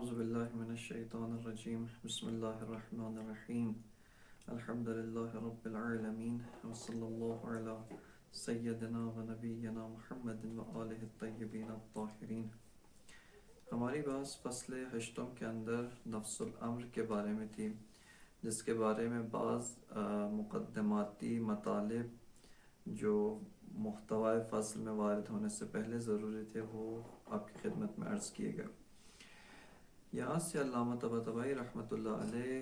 اعوذ باللہ من الشیطان الرجیم بسم اللہ الرحمن الرحیم الحمد للہ رب العالمین وصلی اللہ علی سیدنا و نبینا محمد و آلہ الطیبین الطاہرین۔ ہماری بات فصل ہشتم کے اندر نفس الامر کے بارے میں تھی، جس کے بارے میں بعض مقدماتی مطالب جو محتوی فصل میں وارد ہونے سے پہلے ضروری تھے وہ آپ کی خدمت میں عرض کیے گئے۔ یہاں سے علامہ طباطبائی رحمۃ اللہ علیہ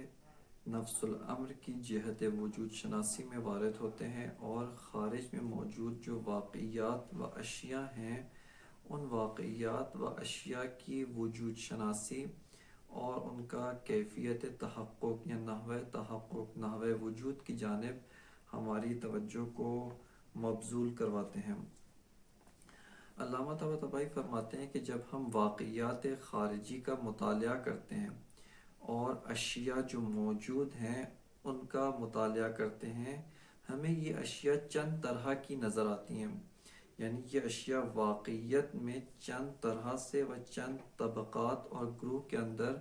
نفس الامر کی جہت وجود شناسی میں وارد ہوتے ہیں اور خارج میں موجود جو واقعیات و اشیاء ہیں ان واقعیات و اشیاء کی وجود شناسی اور ان کا کیفیت تحقق یا نحو تحقق نحو وجود کی جانب ہماری توجہ کو مبذول کرواتے ہیں۔ علامہ طباطبائی فرماتے ہیں کہ جب ہم واقعیات خارجی کا مطالعہ کرتے ہیں اور اشیاء جو موجود ہیں ان کا مطالعہ کرتے ہیں، ہمیں یہ اشیاء چند طرح کی نظر آتی ہیں، یعنی یہ اشیاء واقعیت میں چند طرح سے و چند طبقات اور گروہ کے اندر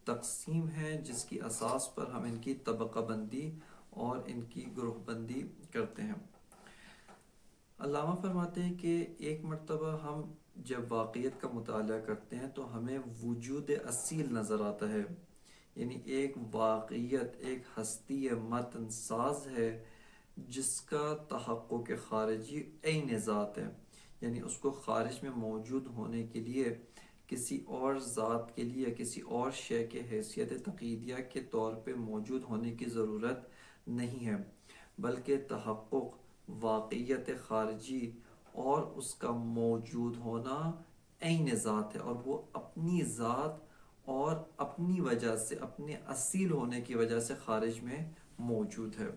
تقسیم ہیں، جس کی اساس پر ہم ان کی طبقہ بندی اور ان کی گروہ بندی کرتے ہیں۔ علامہ فرماتے ہیں کہ ایک مرتبہ ہم جب واقعیت کا مطالعہ کرتے ہیں تو ہمیں وجود اصیل نظر آتا ہے، یعنی ایک واقعیت، ایک ہستی متن ساز ہے جس کا تحقق خارجی عین ذات ہے، یعنی اس کو خارج میں موجود ہونے کے لیے کسی اور ذات کے لیے کسی اور شے کے حیثیت تقییدیہ کے طور پہ موجود ہونے کی ضرورت نہیں ہے، بلکہ تحقق واقعیت خارجی اور اس کا موجود ہونا عین ذات ہے، اور وہ اپنی ذات اور اپنی وجہ سے، اپنے اصیل ہونے کی وجہ سے خارج میں موجود ہے۔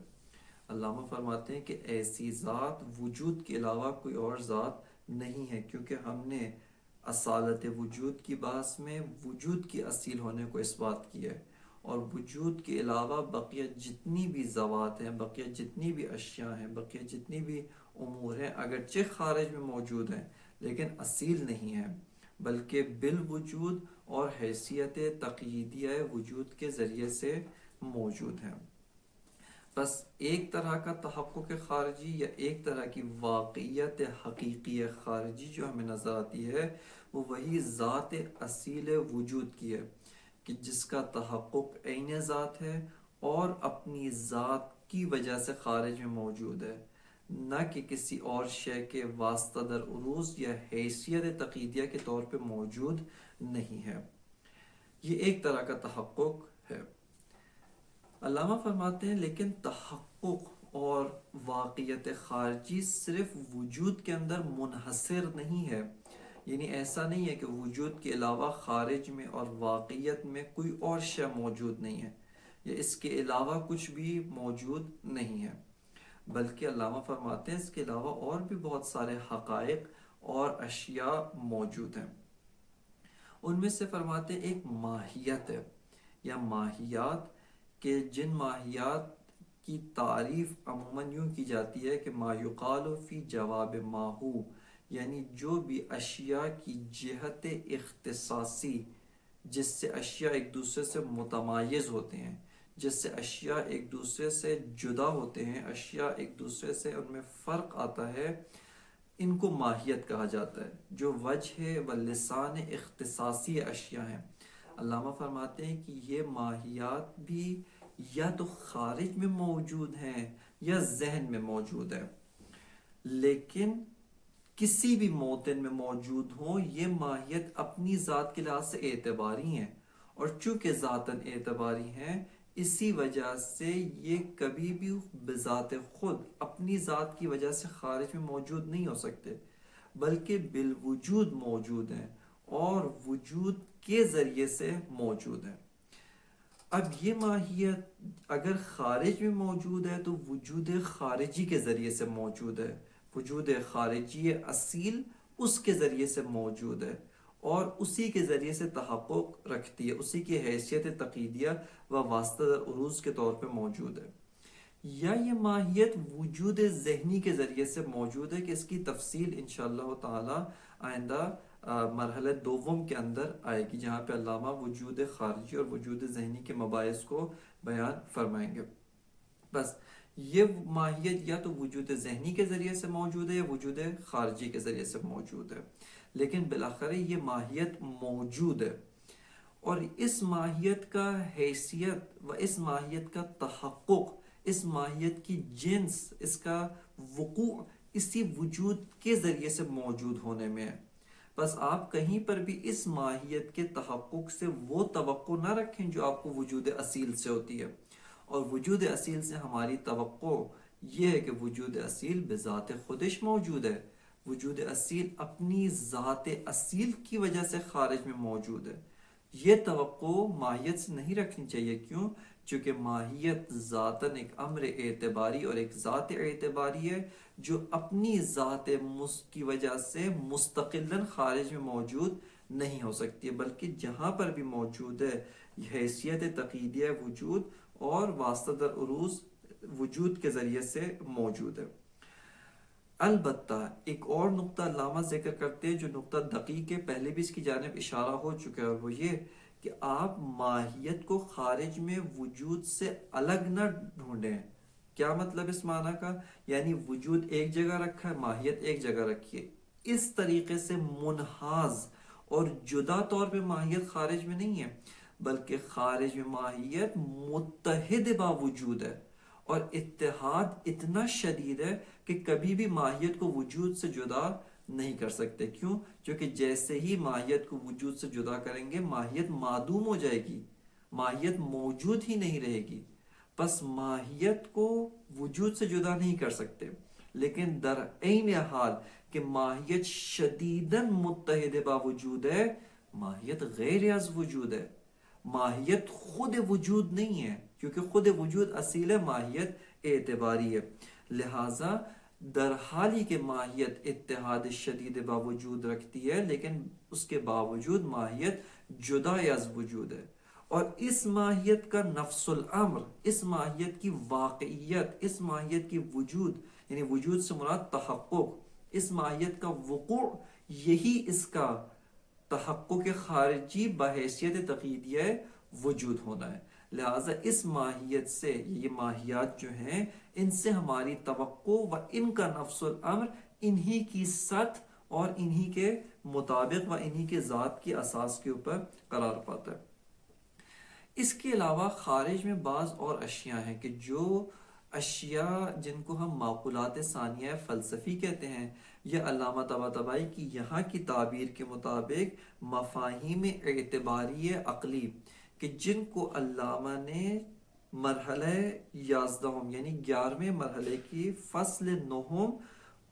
علامہ فرماتے ہیں کہ ایسی ذات وجود کے علاوہ کوئی اور ذات نہیں ہے، کیونکہ ہم نے اصالت وجود کی بحث میں وجود کی اصیل ہونے کو اس بات کیا ہے، اور وجود کے علاوہ بقیہ جتنی بھی ذوات ہیں، بقیہ جتنی بھی اشیاء ہیں، بقیہ جتنی بھی امور ہیں، اگرچہ خارج میں موجود ہیں لیکن اصیل نہیں ہیں، بلکہ بالوجود اور حیثیت تقییدیہ وجود کے ذریعے سے موجود ہیں۔ بس ایک طرح کا تحقق خارجی یا ایک طرح کی واقعیت حقیقی خارجی جو ہمیں نظر آتی ہے وہ وہی ذات اصیل وجود کی ہے، کہ جس کا تحقق عین ذات ہے اور اپنی ذات کی وجہ سے خارج میں موجود ہے، نہ کہ کسی اور شے کے واسطہ در عروض یا حیثیت تقییدیہ کے طور پہ موجود نہیں ہے۔ یہ ایک طرح کا تحقق ہے۔ علامہ فرماتے ہیں لیکن تحقق اور واقعیت خارجی صرف وجود کے اندر منحصر نہیں ہے، یعنی ایسا نہیں ہے کہ وجود کے علاوہ خارج میں اور واقعیت میں کوئی اور شے موجود نہیں ہے یا اس کے علاوہ کچھ بھی موجود نہیں ہے، بلکہ علامہ فرماتے ہیں اس کے علاوہ اور بھی بہت سارے حقائق اور اشیاء موجود ہیں۔ ان میں سے فرماتے ہیں ایک ماہیت ہے یا ماہیات، کہ جن ماہیات کی تعریف عموماً یوں کی جاتی ہے کہ ما یقال فی جواب ماہو، یعنی جو بھی اشیاء کی جہت اختصاصی، جس سے اشیاء ایک دوسرے سے متمایز ہوتے ہیں، جس سے اشیاء ایک دوسرے سے جدا ہوتے ہیں، اشیاء ایک دوسرے سے ان میں فرق آتا ہے، ان کو ماہیت کہا جاتا ہے، جو وجہ و لسان اختصاصی اشیاء ہیں۔ علامہ فرماتے ہیں کہ یہ ماہیات بھی یا تو خارج میں موجود ہیں یا ذہن میں موجود ہے، لیکن کسی بھی موطن میں موجود ہوں، یہ ماہیت اپنی ذات کے لحاظ سے اعتباری ہیں، اور چونکہ ذاتاً اعتباری ہیں اسی وجہ سے یہ کبھی بھی بذات خود اپنی ذات کی وجہ سے خارج میں موجود نہیں ہو سکتے، بلکہ بالوجود موجود ہیں اور وجود کے ذریعے سے موجود ہیں۔ اب یہ ماہیت اگر خارج میں موجود ہے تو وجود خارجی کے ذریعے سے موجود ہے، وجود خارجی اصیل اس کے ذریعے سے موجود ہے اور اسی کے ذریعے سے تحقق رکھتی ہے، اسی کی حیثیت تقییدیہ و واسطہ در عروض کے طور پہ موجود ہے۔ یا یہ ماہیت وجود ذہنی کے ذریعے سے موجود ہے، کہ اس کی تفصیل انشاءاللہ تعالی آئندہ مرحلہ دوم کے اندر آئے گی، جہاں پہ علامہ وجود خارجی اور وجود ذہنی کے مباحث کو بیان فرمائیں گے۔ بس یہ ماہیت یا تو وجود ذہنی کے ذریعے سے موجود ہے یا وجود خارجی کے ذریعے سے موجود ہے، لیکن بالآخر یہ ماہیت موجود ہے، اور اس ماہیت کا حیثیت و اس ماہیت کا تحقق، اس ماہیت کی جنس، اس کا وقوع اسی وجود کے ذریعے سے موجود ہونے میں ہے۔ بس آپ کہیں پر بھی اس ماہیت کے تحقق سے وہ توقع نہ رکھیں جو آپ کو وجود اصیل سے ہوتی ہے، اور وجود اصیل سے ہماری توقع یہ ہے کہ وجود اصیل بذات خودش موجود ہے، وجود اصیل اپنی ذات اصیل کی وجہ سے خارج میں موجود ہے۔ یہ توقع ماہیت سے نہیں رکھنی چاہیے، کیوں؟ چونکہ ماہیت ذاتاً ایک امر اعتباری اور ایک ذات اعتباری ہے جو اپنی ذات کی وجہ سے مستقلاً خارج میں موجود نہیں ہو سکتی ہے، بلکہ جہاں پر بھی موجود ہے حیثیت تقییدیہ وجود اور واسطہ در عروض وجود کے ذریعے سے موجود ہے۔ البتہ ایک اور نقطہ علامہ ذکر کرتے ہیں جو نقطہ دقیق ہے، پہلے بھی اس کی جانب اشارہ ہو چکا ہے، اور وہ یہ کہ آپ ماہیت کو خارج میں وجود سے الگ نہ ڈھونڈیں۔ کیا مطلب اس معنی کا؟ یعنی وجود ایک جگہ رکھا ہے، ماہیت ایک جگہ رکھیے، اس طریقے سے منحاز اور جدا طور پہ ماہیت خارج میں نہیں ہے، بلکہ خارج میں ماہیت متحد با وجود ہے، اور اتحاد اتنا شدید ہے کہ کبھی بھی ماہیت کو وجود سے جدا نہیں کر سکتے۔ کیوں؟ کیونکہ جیسے ہی ماہیت کو وجود سے جدا کریں گے ماہیت معدوم ہو جائے گی، ماہیت موجود ہی نہیں رہے گی۔ پس ماہیت کو وجود سے جدا نہیں کر سکتے، لیکن در عین حال کہ ماہیت شدیداً متحد با وجود ہے، ماہیت غیر از وجود ہے، ماہیت خود وجود نہیں ہے، کیونکہ خود وجود اصیل ہے، ماہیت اعتباری ہے۔ لہٰذا در حال ہی کہ ماہیت اتحاد شدید با وجود رکھتی ہے، لیکن اس کے باوجود ماہیت جدا از وجود ہے، اور اس ماہیت کا نفس الامر، اس ماہیت کی واقعیت، اس ماہیت کی وجود، یعنی وجود سے مراد تحقق، اس ماہیت کا وقوع، یہی اس کا تحقق خارجی بحیثیت تقییدیہ وجود ہونا ہے۔ لہٰذا اس ماہیت سے، یہ ماہیات جو ہیں، ان سے ہماری توقع و ان کا نفس الامر انہی کی سطح اور انہی کے مطابق و انہی کے ذات کی اساس کے اوپر قرار پاتا ہے۔ اس کے علاوہ خارج میں بعض اور اشیاء ہیں کہ جو اشیاء جن کو ہم معقولات ثانیہ فلسفی کہتے ہیں، یہ علامہ طباطبائی کی یہاں کی تعبیر کے مطابق مفاہیم اعتباری عقلی، کہ جن کو علامہ نے مرحلہ 11 یعنی 11ویں مرحلے کی فصل 9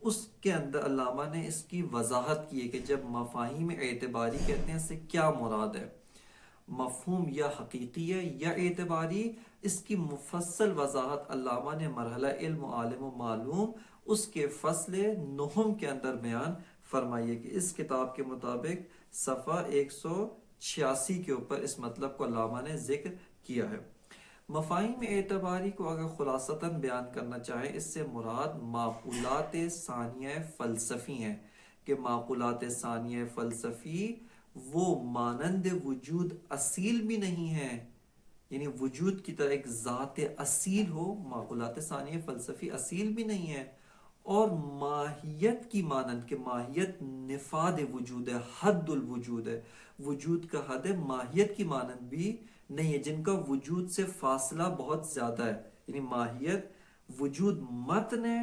اس کے اندر علامہ نے اس کی وضاحت کی ہے کہ جب مفاہیم اعتباری کہتے ہیں اس سے کیا مراد ہے، مفہوم یا حقیقی ہے یا اعتباری۔ اس کی مفصل وضاحت علامہ نے مرحلہ علم و عالم و معلوم اس کے فصل 9 کے اندر بیان فرمائی ہے، کہ اس کتاب کے مطابق صفحہ 186 کے اوپر اس مطلب کو علامہ نے ذکر کیا ہے۔ مفاہیم اعتباری کو اگر خلاصتاً بیان کرنا چاہے، اس سے مراد معقولات ثانیہ فلسفی ہیں، کہ معقولات ثانیہ فلسفی وہ مانند وجود اصیل بھی نہیں ہیں، یعنی وجود کی طرح ایک ذات اصیل ہو، معقولات ثانیہ فلسفی اصیل بھی نہیں ہے، اور ماہیت کی مانند، کہ ماہیت نفاد وجود ہے، حد الوجود ہے، وجود کا حد ہے، ماہیت کی مانند بھی نہیں ہے، جن کا وجود سے فاصلہ بہت زیادہ ہے، یعنی ماہیت وجود متن ہے،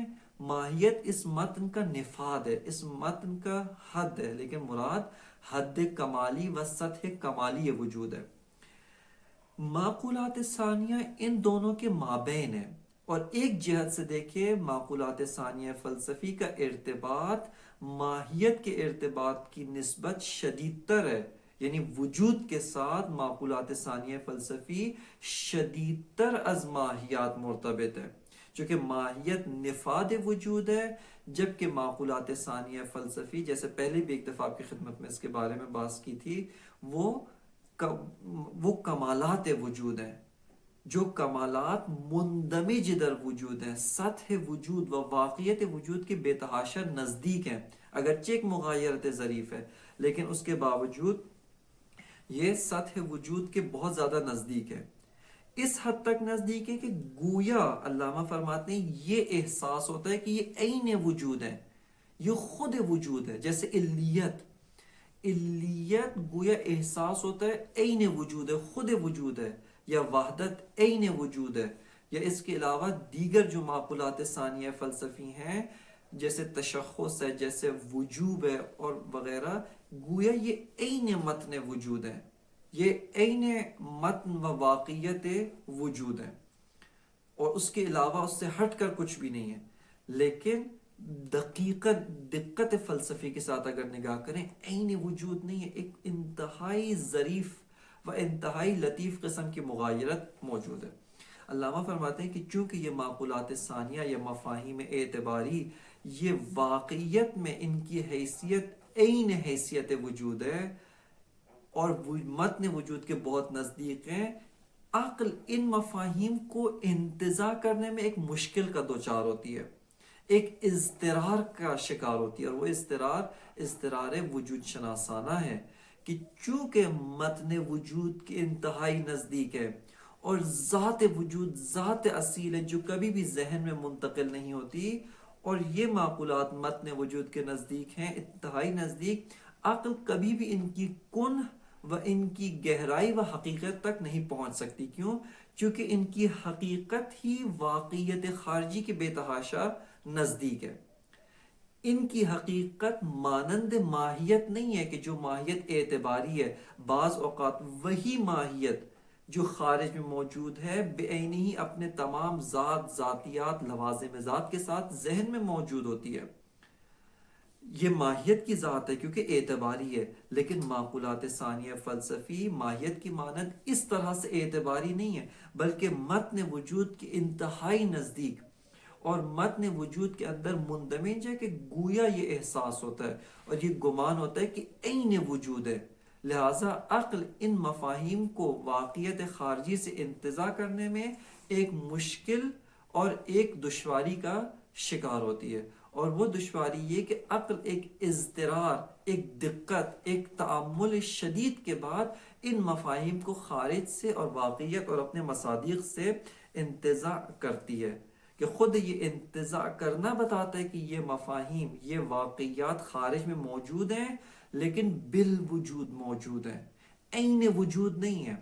ماہیت اس متن کا نفاد ہے، اس متن کا حد ہے، لیکن مراد حد کمالی و سطح کمالی وجود ہے۔ معقولات ثانیہ ان دونوں کے مابین ہے، اور ایک جہت سے دیکھیں معقولات ثانیہ فلسفی کا ارتباط ماہیت کے ارتباط کی نسبت شدید تر ہے، یعنی وجود کے ساتھ معقولات ثانیہ فلسفی شدید تر از ماہیات مرتبط ہے، چونکہ ماہیت نفاد وجود ہے، جبکہ معقولات ثانیہ فلسفی، جیسے پہلے بھی ایک دفعہ آپ کی خدمت میں اس کے بارے میں بات کی تھی، وہ کمالات وجود ہیں، جو کمالات مندمج در وجود ہیں، سطح وجود و واقعیت وجود کے بے تحاشا نزدیک ہیں، اگرچہ ایک مغایرت ظریف ہے، لیکن اس کے باوجود یہ سطح وجود کے بہت زیادہ نزدیک ہے، اس حد تک نزدیک ہے کہ گویا علامہ فرماتے ہیں یہ احساس ہوتا ہے کہ یہ عین وجود ہے، یہ خود وجود ہے. جیسے علیت گویا احساس ہوتا ہے عین وجود ہے، خود وجود ہے، یا وحدت عین وجود ہے. یا اس کے علاوہ دیگر جو معقولات ثانیہ فلسفی ہیں جیسے تشخص ہے، جیسے وجوب ہے اور وغیرہ، گویا یہ عین متن وجود ہے، یہ عین متن و واقعیت وجود ہے، اور اس کے علاوہ اس سے ہٹ کر کچھ بھی نہیں ہے. لیکن دقت فلسفی کے ساتھ اگر نگاہ کریں، عین وجود نہیں ہے، ایک انتہائی ظریف و انتہائی لطیف قسم کی مغایرت موجود ہے. علامہ فرماتے ہیں کہ چونکہ یہ معقولات ثانیہ یا مفاہیم اعتباری یہ واقعیت میں ان کی حیثیت عین حیثیت وجود ہے اور متن وجود کے بہت نزدیک ہیں، عقل ان مفاہیم کو انتزاع کرنے میں ایک مشکل کا دوچار ہوتی ہے، ایک اضطرار کا شکار ہوتی ہے، اور وہ اضطرار وجود شناسانہ ہے کہ چونکہ متن وجود کے انتہائی نزدیک ہے اور ذات وجود ذات اصیل ہے جو کبھی بھی ذہن میں منتقل نہیں ہوتی، اور یہ معقولات متن وجود کے نزدیک ہیں، انتہائی نزدیک، عقل کبھی بھی ان کی کن و ان کی گہرائی و حقیقت تک نہیں پہنچ سکتی. کیوں؟ چونکہ ان کی حقیقت ہی واقعیت خارجی کے بے تحاشا نزدیک ہے. ان کی حقیقت مانند ماہیت نہیں ہے کہ جو ماہیت اعتباری ہے، بعض اوقات وہی ماہیت جو خارج میں موجود ہے بعینہ ہی اپنے تمام ذاتیات لوازم ذات کے ساتھ ذہن میں موجود ہوتی ہے. یہ ماہیت کی ذات ہے کیونکہ اعتباری ہے. لیکن معقولات ثانیہ فلسفی ماہیت کی مانند اس طرح سے اعتباری نہیں ہے، بلکہ متن وجود کے انتہائی نزدیک اور متن وجود کے اندر مندمج ہے کہ گویا یہ احساس ہوتا ہے اور یہ گمان ہوتا ہے کہ عین وجود ہے. لہٰذا عقل ان مفاہیم کو واقعیت خارجی سے انتزاع کرنے میں ایک مشکل اور ایک دشواری کا شکار ہوتی ہے، اور وہ دشواری یہ کہ عقل ایک اضطرار، ایک دقت، ایک تأمل شدید کے بعد ان مفاہیم کو خارج سے اور واقعیت اور اپنے مصادیق سے انتزاع کرتی ہے، کہ خود یہ انتزاع کرنا بتاتا ہے کہ یہ مفاہیم، یہ واقعیات خارج میں موجود ہیں لیکن بالوجود موجود ہیں، عین وجود نہیں ہے،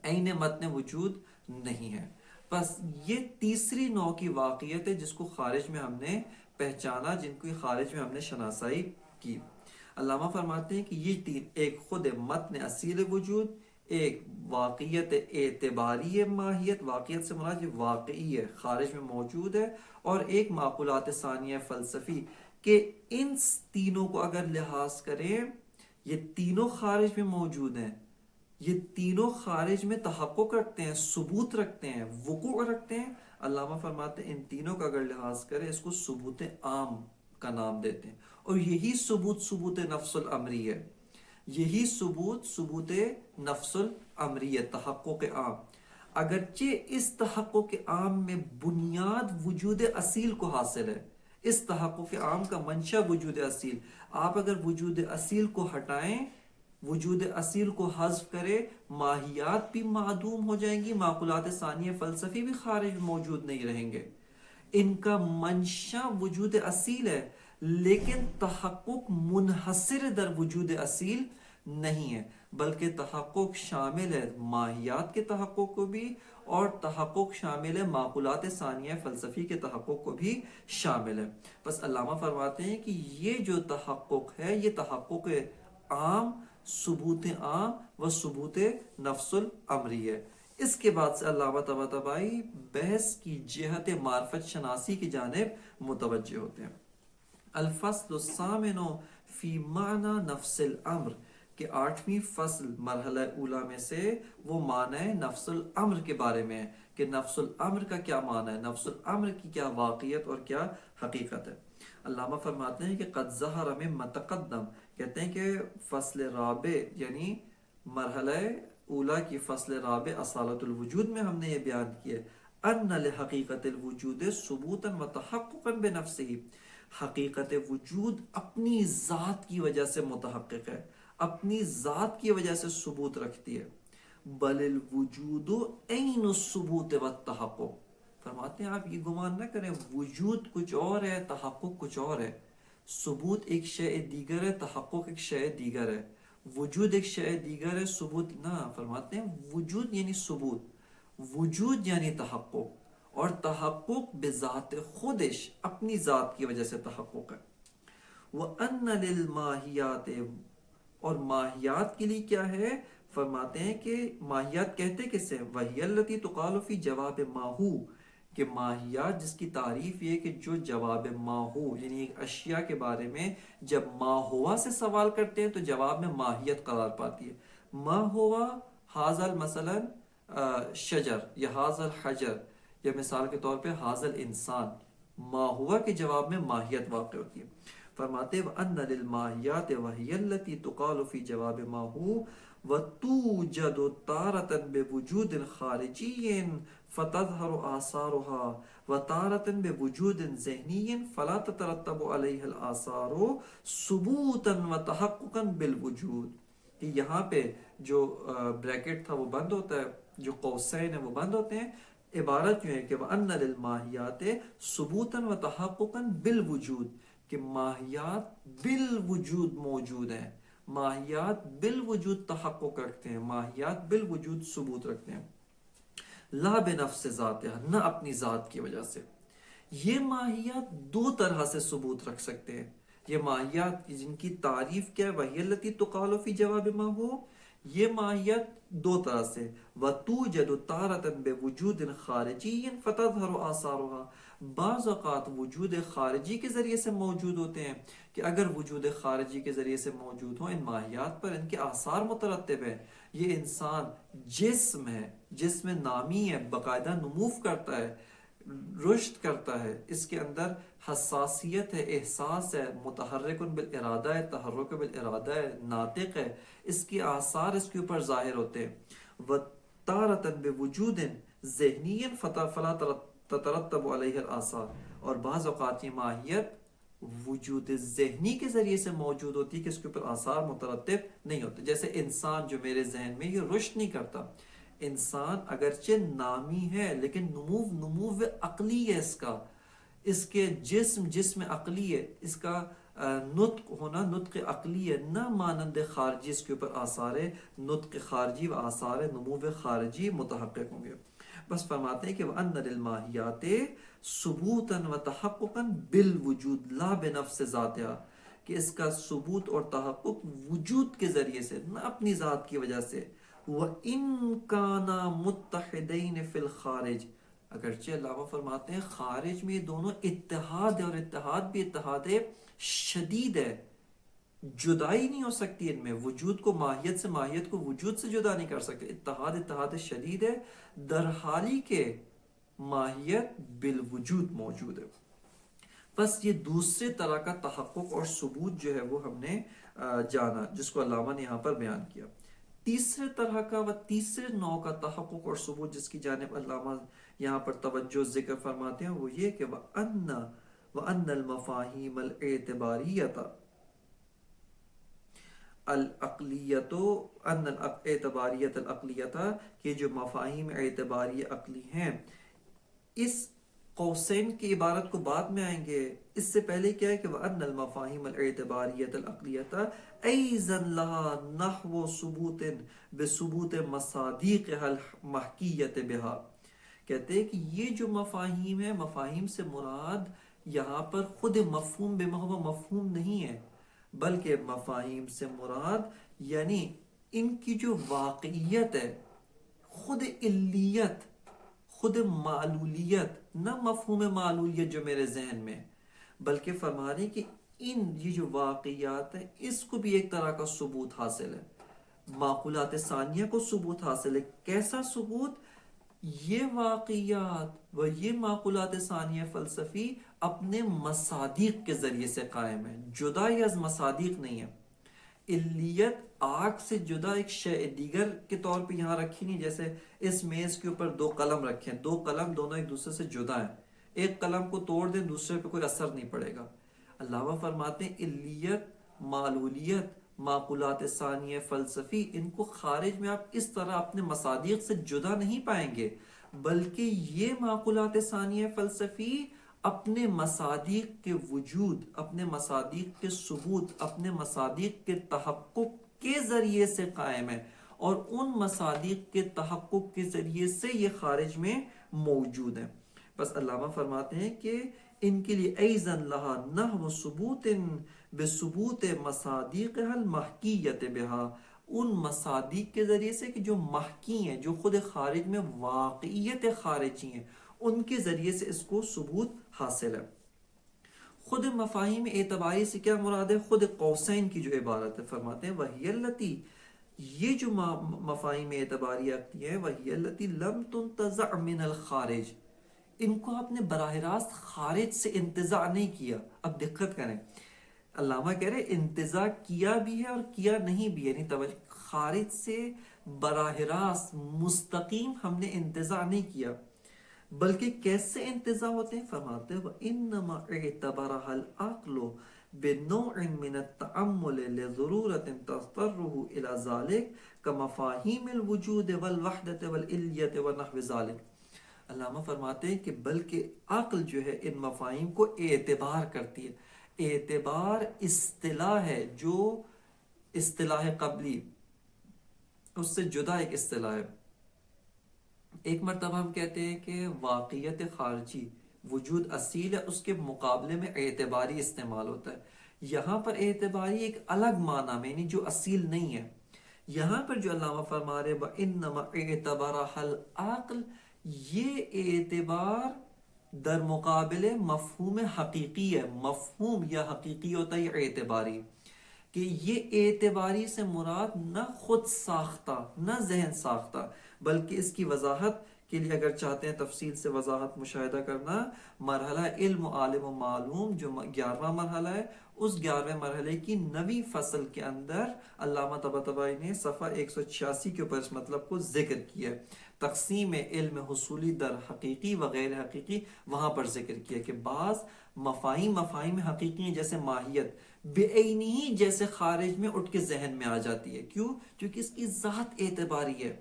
عین متن وجود نہیں ہے. بس یہ تیسری نوع کی واقعیت ہے جس کو خارج میں ہم نے پہچانا، جن کو خارج میں ہم نے شناسائی کی. علامہ فرماتے ہیں کہ یہ تین، ایک خود متن اصیل وجود، ایک واقعیت اعتباری ماہیت، واقعیت سے مراد یہ واقعی ہے، خارج میں موجود ہے، اور ایک معقولات ثانیہ فلسفی، کہ ان تینوں کو اگر لحاظ کریں یہ تینوں خارج میں موجود ہیں، یہ تینوں خارج میں تحقق رکھتے ہیں، ثبوت رکھتے ہیں، وقوع رکھتے ہیں. علامہ فرماتے ہیں ان تینوں کا اگر لحاظ کریں اس کو ثبوت عام کا نام دیتے ہیں، اور یہی ثبوت نفس الامری ہے، یہی ثبوت نفس الامری ہے، تحقق عام. اگرچہ اس تحقق عام میں بنیاد وجود اصیل کو حاصل ہے، اس تحقق عام کا منشا وجود اصیل. آپ اگر وجود اصیل کو ہٹائیں، وجود اصیل کو حذف کرے، ماہیات بھی معدوم ہو جائیں گی، معقولات ثانیہ فلسفی بھی خارج موجود نہیں رہیں گے. ان کا منشا وجود اصیل ہے لیکن تحقق منحصر در وجود اصیل نہیں ہے، بلکہ تحقق شامل ہے ماہیات کے تحقق کو بھی، اور تحقق شامل ہے معقولات ثانیہ فلسفی کے تحقق کو بھی شامل ہے. بس علامہ فرماتے ہیں کہ یہ جو تحقق ہے یہ تحقق عام، ثبوت عام و ثبوت نفس الامری ہے. اس کے بعد سے علامہ طباطبائی بحث کی جہت معرفت شناسی کی جانب متوجہ ہوتے ہیں. الفصل الثامن فی معنی نفس الامر، کہ 8ویں فصل مرحلہ اولا میں سے وہ معنی نفس الامر کے بارے میں ہے کہ نفس الامر کا کیا معنی ہے، نفس الامر کی کیا واقعیت اور کیا حقیقت ہے. علامہ فرماتے ہیں کہ قد ظہر من متقدم، کہتے ہیں کہ فصل رابع یعنی مرحلہ اولا کی فصل رابع اصالت الوجود میں ہم نے یہ بیان کیا ان لحقیقت الوجود ثبوتا و تحققا بنفسه، حقیقت وجود اپنی ذات کی وجہ سے متحقق ہے، اپنی ذات کی وجہ سے ثبوت رکھتی ہے. بل الوجود عین الثبوت والتحقق. فرماتے ہیں آپ یہ گمان نہ کریں، وجود کچھ اور ہے، تحقق کچھ اور ہے. ثبوت ایک شے دیگر ہے، تحقق ایک شے دیگر ہے. وجود ایک شے دیگر ہے، ثبوت نہ. فرماتے ہیں وجود یعنی ثبوت، وجود یعنی تحقق، اور تحقق بذات خودش اپنی ذات کی وجہ سے تحقق ہے. وَأَنَّ لِلْمَاهِيَاتِ، اور ماہیات کے لیے کیا ہے؟ فرماتے ہیں کہ ماہیات کہتے کسے؟ وَهِيَ الَّتِي تُقَالُ فِي جَوَابِ مَا هُوَ، کہ ماہیات جس کی تعریف یہ کہ جو جواب ما ہو، یعنی ایک اشیاء کے بارے میں جب ما ہوا سے سوال کرتے ہیں تو جواب میں ماہیت قرار پاتی ہے. ما ہوا حاضل مثلا شجر یا حاضل حجر، یا مثال کے طور پہ حاضل انسان، ما ہوا کے جواب میں ماہیت واقع ہوتی ہے. فرماتے وَأَنَّ لِلْمَاهِيَاتِ وَهِيَ الَّتِي تُقَالُ فِي جَوَابِ مَا هُوَ وَتُوجَدُ تَارَةً بِوُجُودٍ خَارِجِيٍّ فَتَظْهَرُ آثَارُهَا وَتَارَةً بِوُجُودٍ ذِهْنِيٍّ فَلَا تَتَرَتَّبُ عَلَيْهَا الْآثَارُ ثُبُوتًا وَتَحَقُّقًا بِالْوُجُودِ. کہ یہاں پہ جو بریکٹ تھا وہ بند ہوتا ہے، جو قوسین ہیں وہ بند ہوتے ہیں. عبارت یوں ہے کہ وَأَنَّ لِلْمَاهِيَاتِ ثُبُوتًا وَتَحَقُّقًا بِالْوُجُودِ، کہ ماہیات بالوجود موجود ہیں، ماہیات بالوجود تحقق رکھتے ہیں، ماہیات بالوجود ثبوت رکھتے ہیں. لا بنفس ذاتہ، نہ اپنی ذات کی وجہ سے. یہ ماہیات دو طرح سے ثبوت رکھ سکتے ہیں. یہ ماہیات جن کی تعریف کیا ہے، وہی التی تقال فی جواب ما ہو، یہ ماہیت دو طرح سے. وتوجد تارة بوجود خارجی فتظہر آثارها، بعض اوقات وجود خارجی کے ذریعے سے موجود ہوتے ہیں کہ اگر وجود خارجی کے ذریعے سے موجود ہوں، ان ماہیات پر ان کے آثار مترتب ہیں. یہ انسان جسم ہے، جسم نامی ہے، باقاعدہ نموف کرتا ہے، رشد کرتا ہے، اس کے اندر حساسیت ہے، احساس ہے، متحرک بالارادہ ہے، تحرک بالارادہ ہے، ناطق ہے، اس کے آثار اس کے اوپر ظاہر ہوتے ہیں. وَتَارَةً بِوُجُودٍ ذِهْنِيٍّ فَلَا تَتَرَتَّبُ عَلَيْهِ الْآثَارُ، اور بعض اوقات یہ ماہیت وجود ذہنی کے ذریعے سے موجود ہوتی ہے کہ اس کے اوپر آثار مترتب نہیں ہوتے. جیسے انسان جو میرے ذہن میں یہ رشد نہیں کرتا، انسان اگرچہ نامی ہے لیکن نمو عقلی ہے، اس کے جسم عقلی ہے، اس کا نطق ہونا نطق عقلی ہے، نہ مانند خارجی اس کے اوپر آثار نطق خارجی و آثار نمو خارجی متحقق ہوں گے. بس فرماتے ہیں کہ وَأَنَّ لِلْمَاهِيَاتِ ثُبُوتًا وَتَحَقُّقًا بِالْوُجُودِ لَا بِنَفْسِ ذَاتِهَا، کہ اس کا ثبوت اور تحقق وجود کے ذریعے سے، نہ اپنی ذات کی وجہ سے. وَإِن كَانَا مُتَّحِدَيْنِ فِي الْخَارِجِ، اگرچہ علامہ فرماتے ہیں خارج میں یہ دونوں اتحاد ہے، اور اتحاد بھی اتحاد شدید ہے، جدائی نہیں ہو سکتی ان میں. وجود کو ماہیت سے، ماہیت کو وجود سے جدا نہیں کر سکتے. اتحاد شدید ہے، در حالی کے ماہیت بالوجود موجود ہے. بس یہ دوسرے طرح کا تحقق اور ثبوت جو ہے وہ ہم نے جانا، جس کو علامہ نے یہاں پر بیان کیا. تیسرے طرح کا و تیسرے نوع کا تحقق اور ثبوت جس کی جانب علامہ یہاں پر توجہ ذکر فرماتے ہیں، وہ یہ کہ وَأَنَّ الْمَفَاهِيمَ الْاعْتِبَارِيَّةَ العقلیۃ، کہ جو مفاہیم اعتباری عقلی ہیں، اس قوسین کی عبارت کو بعد میں آئیں گے. اس سے پہلے کیا ہے کہ وَأَنَّ الْمَفَاهِيمَ الْاعْتِبَارِيَّةَ الْعَقْلِيَّةَ أَيْضًا لَهَا نَحْوُ ثُبُوتٍ بِثُبُوتِ مَصَادِیقِهَا الْمَحْکِیَّةِ بِهَا. کہتے ہیں کہ یہ جو مفاہیم ہیں، مفاہیم سے مراد یہاں پر خود مفہوم بمحو مفہوم نہیں ہے، بلکہ مفاہیم سے مراد یعنی ان کی جو واقعیت ہے، خود علیت، خود معلولیت، نہ مفہوم معلولیت جو میرے ذہن میں، بلکہ فرما رہے کہ یہ جو واقعیات ہیں اس کو بھی ایک طرح کا ثبوت حاصل ہے. معقولات ثانیہ کو ثبوت حاصل ہے. کیسا ثبوت؟ یہ واقعیات و یہ معقولات ثانیہ فلسفی اپنے مصادیق کے ذریعے سے قائم ہے، جدا از مصادیق نہیں ہے. علیت آگ سے جدا ایک شے دیگر کے طور پہ یہاں رکھی نہیں. جیسے اس میز کے اوپر دو قلم رکھے ہیں، دو قلم دونوں ایک دوسرے سے جدا ہیں، ایک قلم کو توڑ دیں دوسرے پہ کوئی اثر نہیں پڑے گا. علامہ فرماتے ہیں علیت، معلولیت، معقولات ثانیہ، فلسفی، ان کو خارج میں آپ اس طرح اپنے مصادیق سے جدا نہیں پائیں گے، بلکہ یہ معقولات ثانیہ فلسفی اپنے مصادیق کے وجود، اپنے مصادیق کے ثبوت، اپنے مصادیق کے تحقق کے ذریعے سے قائم ہے، اور ان مصادیق کے تحقق کے ذریعے سے یہ خارج میں موجود ہیں۔ بس علامہ فرماتے ہیں کہ ان کے لیے ایزن لہا نحو ثبوت بثبوت مصادیقها المحکیت بہا، ان مصادیق کے ذریعے سے کہ جو محکی ہیں، جو خود خارج میں واقعیت خارجی ہیں، ان کے ذریعے سے اس کو ثبوت حاصل ہے۔ خود مفاہیم اعتباری سے کیا مراد ہے؟ خود قوسین کی جو عبارت ہے، فرماتے ہیں وہی التی، یہ جو مفاہیم اعتباری آتی ہے، وہی التی لم تنتزع من الخارج، ان کو آپ نے براہ راست خارج سے انتزاع نہیں کیا۔ اب دقت کریں، علامہ کہہ رہے انتزاع کیا بھی ہے اور کیا نہیں بھی ہے، یعنی توجہ، خارج سے براہ راست مستقیم ہم نے انتزاع نہیں کیا، بلکہ کیسے انتزاع ہوتے ہیں؟ فرماتے ہیں وَإِنَّمَا اعْتَبَرَهَا الْعَقْلُ بِنَوْعٍ مِّنَ التَّأَمُّلِ لِضُرُورَةٍ تَضْطَرُّهُ إِلَى ذَلِكَ كَمَفَاهِيمِ الْوُجُودِ وَالْوَحْدَةِ وَالْعِلْيَةِ وَنَحْوِ ذَلِكَ۔ علامہ فرماتے ہیں کہ بلکہ عقل جو ہے ان مفاہیم کو اعتبار کرتی ہے۔ اعتبار اصطلاح ہے، جو اصطلاح قبلی اس سے جدا ایک اصطلاح ہے۔ ایک مرتبہ ہم کہتے ہیں کہ واقعیت خارجی وجود اصیل ہے، اس کے مقابلے میں اعتباری استعمال ہوتا ہے۔ یہاں پر اعتباری ایک الگ معنی میں، یعنی جو اصیل نہیں ہے۔ یہاں پر جو علامہ فرما رہے وَإِنَّمَا اعْتَبَرَهَا الْعَقْلُ، یہ اعتبار در مقابل مفہوم حقیقی ہے۔ مفہوم یا حقیقی ہوتا ہے اعتباری، کہ یہ اعتباری سے مراد نہ خود ساختہ، نہ ذہن ساختہ، بلکہ اس کی وضاحت کے لیے اگر چاہتے ہیں تفصیل سے وضاحت مشاہدہ کرنا، مرحلہ علم و عالم و معلوم جو 11واں مرحلہ ہے، اس 11ویں مرحلے کی 9ویں فصل کے اندر علامہ طباطبائی نے صفحہ 186 کے اوپر اس مطلب کو ذکر کیا ہے۔ تقسیم علم حصولی در حقیقی و غیر حقیقی وہاں پر ذکر کیا کہ بعض مفاہیم حقیقی ہیں جیسے ماہیت بے عینی ہی جیسے خارج میں اٹھ کے ذہن میں آ جاتی ہے۔ کیوں؟ کیونکہ اس کی ذات اعتباری ہے۔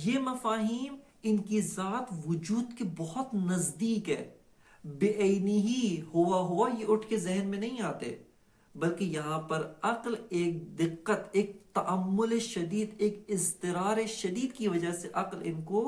یہ مفاہیم ان کی ذات وجود کے بہت نزدیک ہے، بے عینی ہی ہوا یہ اٹھ کے ذہن میں نہیں آتے، بلکہ یہاں پر عقل ایک دقت، ایک تأمل شدید، ایک اضطرار شدید کی وجہ سے عقل ان کو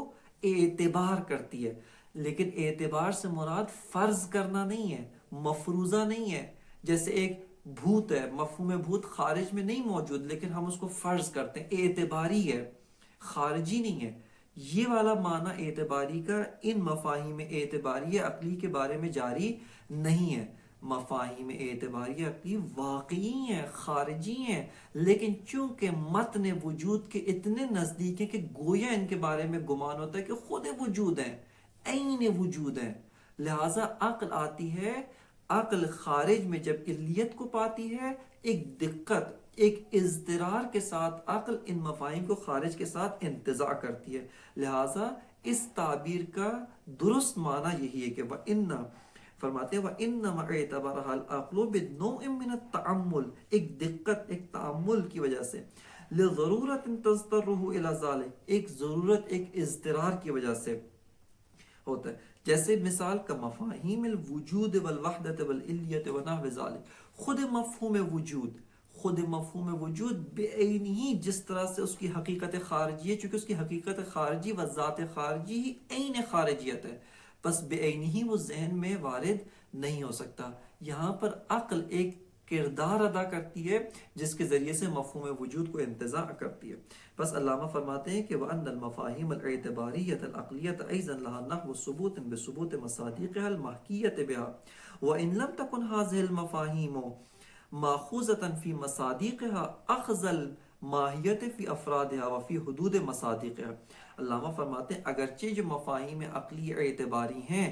اعتبار کرتی ہے۔ لیکن اعتبار سے مراد فرض کرنا نہیں ہے، مفروضہ نہیں ہے۔ جیسے ایک بھوت ہے، مفہوم بھوت خارج میں نہیں موجود، لیکن ہم اس کو فرض کرتے ہیں، اعتباری ہے، خارجی نہیں ہے۔ یہ والا معنی اعتباری کا ان مفاہیم اعتباری عقلی کے بارے میں جاری نہیں ہے۔ مفاہیم اعتباری عقلی واقعی ہیں، خارجی ہیں، لیکن چونکہ متن وجود کے اتنے نزدیک ہیں کہ گویا ان کے بارے میں گمان ہوتا ہے کہ خود وجود ہیں، عین وجود ہیں، لہٰذا عقل آتی ہے، عقل خارج میں جب علیت کو پاتی ہے، ایک دقت، ایک اضطرار کے ساتھ عقل ان مفاہیم کو خارج کے ساتھ انتزاع کرتی ہے۔ لہٰذا اس تعبیر کا درست معنی یہی ہے کہ وَإِنَّ، فرماتے ہیں وَإِنَّمَا اعْتَبَرَهَا الْعَقْلُ بِنَوْعٍ مِّنَ التَّأَمُّلِ، ایک دقت، ایک تأمل کی وجہ سے، لِضَرُورَةٍ تَضْطَرُّهُ إِلَى ذَلِكَ، ایک ضرورت، ایک اضطرار کی وجہ سے ہوتا ہے۔ جیسے مثال کا مفاہیم الوجود والوحدت والعلیت ونحو ذلک، خود مفہوم وجود بے عینی ہی جس طرح سے اس کی حقیقت خارجی ہے، چونکہ اس کی حقیقت خارجی و ذات خارجی ہی عین خارجیت ہے، بس بے عینی ہی وہ ذہن میں وارد نہیں ہو سکتا۔ یہاں پر عقل ایک کردار ادا کرتی ہے جس کے ذریعے سے مفہوم وجود کو انتزاع کرتی ہے۔ بس علامہ فرماتے ہیں کہ وَأَنَّ الْمَفَاهِيمَ الْاعْتِبَارِيَّةَ الْعَقْلِيَّةَ أَيْضًا لَهَا نَحْوُ ثُبُوتٍ بِثُبُوتِ مَصَادِقِهَا الْمَحْكِيَّةِ بِهَا وَإِنْ لَمْ تَكُنْ هَذِهِ الْمَفَاهِيمُ مَأْخُوذَةً فِي مَصَادِقِهَا أَخْذَ الْمَاهِيَّةِ فِي أَفْرَادِهَا وَفِي حُدُودِ مَصَادِقِهَا۔ علامہ فرماتے ہیں اگرچہ جو مفاہیم عقلی اعتباری ہیں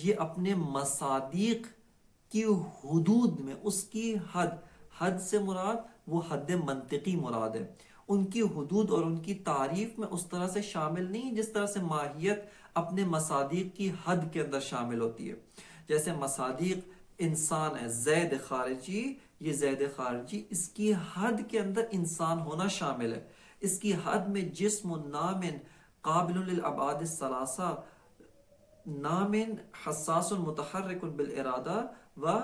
یہ اپنے مصادیق کی حدود میں، اس کی حد سے مراد وہ حد منطقی مراد ہے، ان کی حدود اور ان کی تعریف میں اس طرح سے شامل نہیں جس طرح سے ماہیت اپنے مصادیق کی حد کے اندر شامل ہوتی ہے۔ جیسے مصادیق انسان ہے، زید خارجی، یہ زید خارجی، اس کی حد کے اندر انسان ہونا شامل ہے. اس کی حد میں جسم نامن قابل للابعاد الثلاثہ، نامن حساس متحرک بالارادہ و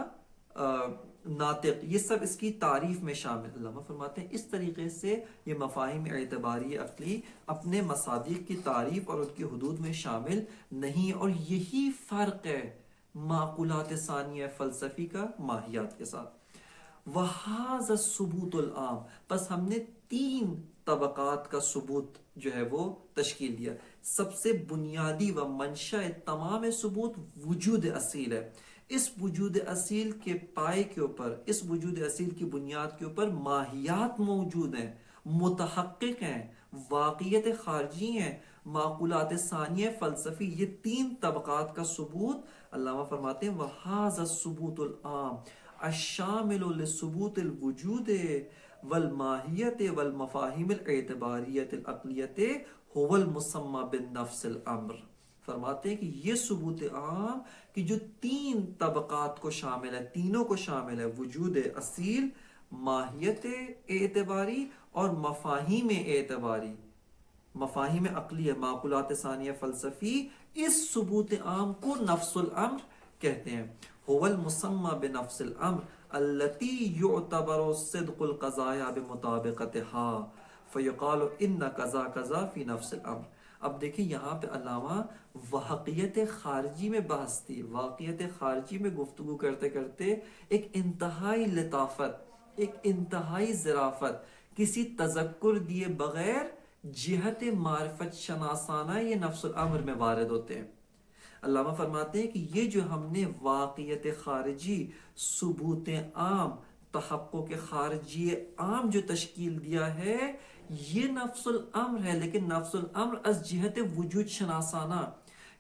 ناطق، یہ سب اس کی تعریف میں شامل. علامہ فرماتے ہیں اس طریقے سے یہ مفاہیم اعتباری عقلی اپنے مصادیق کی تعریف اور ان کی حدود میں شامل نہیں. اور یہی فرق ہے معقولات ثانیہ فلسفی کا ماہیات کے ساتھ. وَهَذَا الثُّبُوتُ الْعَامُ، بس ہم نے 3 طبقات کا ثبوت جو ہے وہ تشکیل دیا. سب سے بنیادی و منشأ تمام ثبوت وجود اصیل ہے. اس وجود اصیل کے پائے کے اوپر، اس وجود اصیل کی بنیاد کے اوپر ماہیات موجود ہیں، متحقق ہیں، واقعیت خارجی ہیں، معقولات ثانیہ فلسفی. یہ 3 طبقات کا ثبوت علامہ فرماتے ہیں وَهَذَا الثُّبُوتُ الْعَامُ الشامل لثبوت الوجود والماہیت والمفاہیم الاعتباریت العقلیت هو المسمى بالنفس الامر. فرماتے ہیں کہ یہ ثبوت عام کہ جو 3 طبقات کو شامل ہے، تینوں کو شامل ہے، وجود اصیل، ماہیت اعتباری اور مفاہیم اعتباری، مفاہیم عقلیہ، معقولات ثانیہ فلسفی، اس ثبوت عام کو نفس الامر کہتے ہیں. هو المسمى بنفس الامر التي يعتبر صدق القضايا بمطابقتها فيقال ان كذا كذا في نفس الامر. اب دیکھیں یہاں پہ علامہ واقعیت خارجی میں بحث تھی، واقعیت خارجی میں گفتگو کرتے کرتے ایک انتہائی لطافت، ایک انتہائی ظرافت، کسی تذکر دیے بغیر جہت معرفت شناسانہ یہ نفس الامر میں وارد ہوتے ہیں. علامہ فرماتے ہیں کہ یہ جو ہم نے واقعیت خارجی، ثبوت عام، تحقق خارجی عام جو تشکیل دیا ہے، یہ نفس الامر ہے. لیکن نفس الامر از جہت وجود شناسانہ،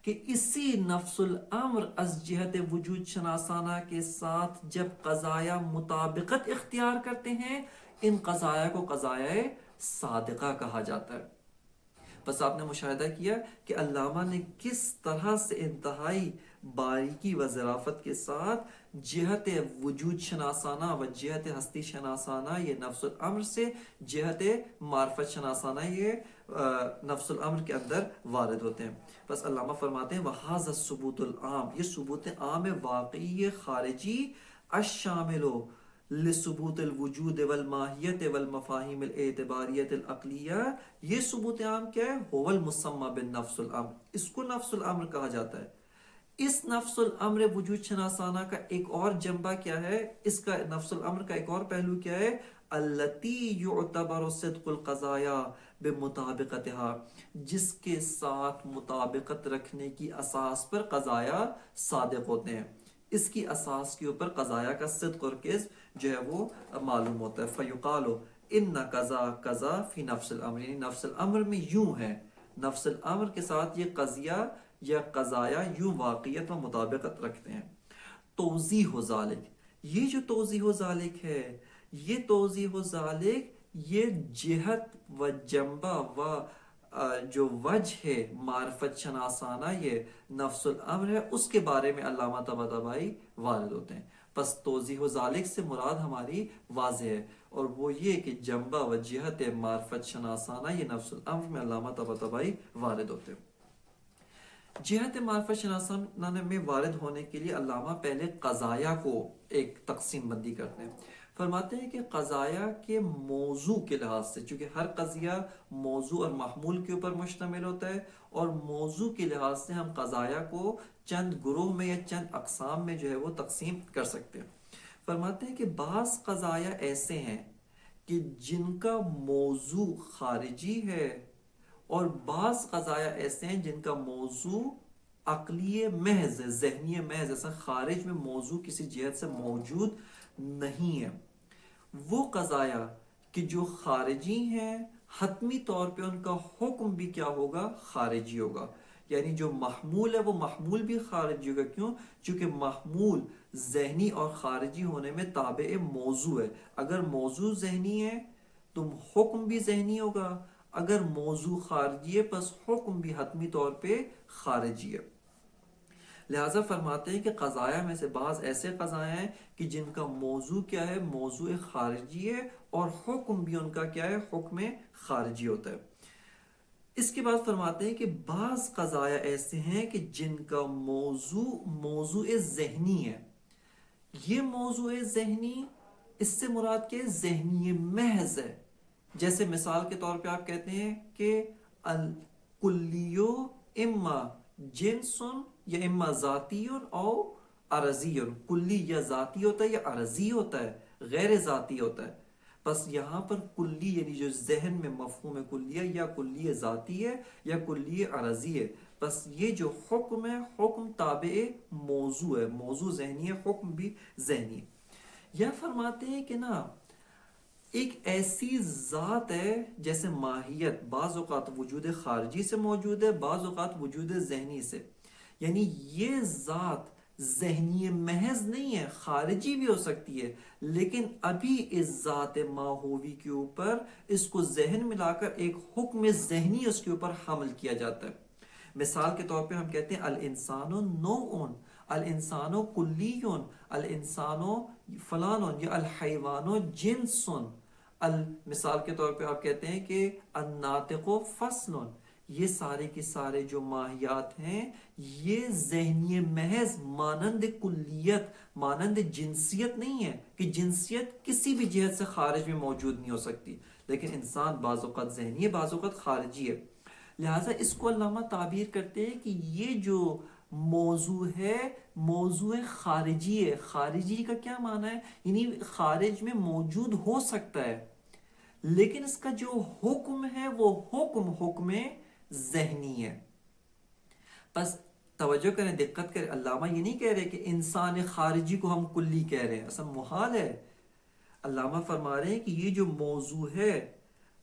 کہ اسی نفس الامر از جہت وجود شناسانہ کے ساتھ جب قضایا مطابقت اختیار کرتے ہیں، ان قضایا کو قضایا صادقہ کہا جاتا ہے. بس آپ نے مشاہدہ کیا کہ علامہ نے کس طرح سے انتہائی باریکی و ظرافت کے ساتھ جہت وجود شناسانہ و جہت ہستی شناسانہ یہ نفس الامر سے جہت معرفت شناسانہ یہ نفس الامر کے اندر وارد ہوتے ہیں. بس علامہ فرماتے ہیں وَهَذَا الثُّبُوتُ الْعَامُ، یہ ثبوت عام واقعی خارجی الشامل لثبوت الوجود والماہیت والمفاہیم الاعتباریت العقلیہ، یہ ثبوت عام کیا ہے؟ هو المسمى بالنفس الامر، اس کو نفس الامر کہا جاتا ہے. اس نفس الامر وجود شناسانہ کا ایک اور جنبہ کیا ہے؟ اس کا نفس الامر کا ایک اور پہلو کیا ہے؟ التی یعتبر صدق القضایا بمطابقتها، جس کے ساتھ مطابقت رکھنے کی اساس پر قضایا صادق ہوتے ہیں. اس کی اساس کے اوپر قضایا کا صدق اور کذب جو ہے وہ معلوم ہوتا ہے. فیقال ان قضا قضا فی نفس الامر، یعنی نفس الامر میں یوں ہے، نفس الامر کے ساتھ یہ قضیہ یا قضایا یوں واقعیت و مطابقت رکھتے ہیں. توضیح و ذالک، یہ جو توضیح و ذالک ہے، یہ توضیح و ذالک یہ جہت و جنبہ و جو وجہ ہے معرفت شناسانہ یہ نفس الامر ہے، اس کے بارے میں علامہ طباطبائی وارد ہوتے ہیں. پس توضیح و ذالک سے مراد ہماری واضح ہے، اور وہ یہ کہ جنبہ و جہت معرفت شناسانہ یہ نفس الامر میں علامہ طباطبائی وارد ہوتے ہیں. جہت معرفت شناسانہ میں وارد ہونے کے لیے علامہ پہلے قضایا کو ایک تقسیم بندی کرتے ہیں. فرماتے ہیں کہ قضایا کے موضوع کے لحاظ سے، چونکہ ہر قضیہ موضوع اور محمول کے اوپر مشتمل ہوتا ہے، اور موضوع کے لحاظ سے ہم قضایا کو چند گروہ میں یا چند اقسام میں جو ہے وہ تقسیم کر سکتے ہیں. فرماتے ہیں کہ بعض قضایا ایسے ہیں کہ جن کا موضوع خارجی ہے، اور بعض قضایا ایسے ہیں جن کا موضوع عقلی محض، ذہنی محض، ایسا خارج میں موضوع کسی جہت سے موجود نہیں ہے. وہ قضایا کہ جو خارجی ہیں، حتمی طور پہ ان کا حکم بھی کیا ہوگا؟ خارجی ہوگا. یعنی جو محمول ہے وہ محمول بھی خارجی ہوگا. کیوں؟ چونکہ محمول ذہنی اور خارجی ہونے میں تابع موضوع ہے. اگر موضوع ذہنی ہے تو حکم بھی ذہنی ہوگا، اگر موضوع خارجی ہے پس حکم بھی حتمی طور پہ خارجی ہے. لہٰذا فرماتے ہیں کہ قضایا میں سے بعض ایسے قضایا ہیں کہ جن کا موضوع کیا ہے، موضوع خارجی ہے، اور حکم بھی ان کا کیا ہے، حکم خارجی ہوتا ہے۔ اس کے بعد فرماتے ہیں کہ بعض قضایا ایسے ہیں کہ جن کا موضوع ذہنی ہے۔ یہ موضوع ذہنی، اس سے مراد کے ذہنی محض ہے۔ جیسے مثال کے طور پہ آپ کہتے ہیں کہ الکلیو اما جنسن یا اما ذاتی او عرضی، کلی یا ذاتی ہوتا ہے یا عرضی ہوتا ہے، غیر ذاتی ہوتا ہے۔ بس یہاں پر کلی یعنی جو ذہن میں مفہوم کلیہ یا کلی ذاتی ہے یا کلی عرضی ہے۔ بس یہ جو حکم ہے، حکم تابع موضوع ہے، موضوع ذہنی ہے، حکم بھی ذہنی ہے۔ یا فرماتے ہیں کہ نا ایک ایسی ذات ہے جیسے ماہیت بعض اوقات وجود خارجی سے موجود ہے، بعض اوقات وجود ذہنی سے، یعنی یہ ذات ذہنی محض نہیں ہے، خارجی بھی ہو سکتی ہے، لیکن ابھی اس ذات ماہوی کے اوپر اس کو ذہن ملا کر ایک حکم ذہنی اس کے اوپر حمل کیا جاتا ہے۔ مثال کے طور پہ ہم کہتے ہیں الانسان نوع، الانسان کلیون، الانسان فلان، یا الحیوان جنس۔ مثال کے طور پہ آپ کہتے ہیں کہ الناطق فصل۔ یہ سارے کے سارے جو ماہیات ہیں یہ ذہنی محض مانند کلیت، مانند جنسیت نہیں ہے کہ جنسیت کسی بھی جہت سے خارج میں موجود نہیں ہو سکتی، لیکن انسان بعض اوقات ذہنی ہے، بعض اوقات خارجی ہے۔ لہٰذا اس کو علامہ تعبیر کرتے ہیں کہ یہ جو موضوع ہے موضوع خارجی ہے۔ خارجی کا کیا معنی ہے؟ یعنی خارج میں موجود ہو سکتا ہے، لیکن اس کا جو حکم ہے وہ حکم ذہنی ہے۔ بس توجہ کریں، دقت کریں، علامہ یہ نہیں کہہ رہے کہ انسان خارجی کو ہم کلی کہہ رہے ہیں، اصلا محال ہے۔ علامہ فرما رہے ہیں کہ یہ جو موضوع ہے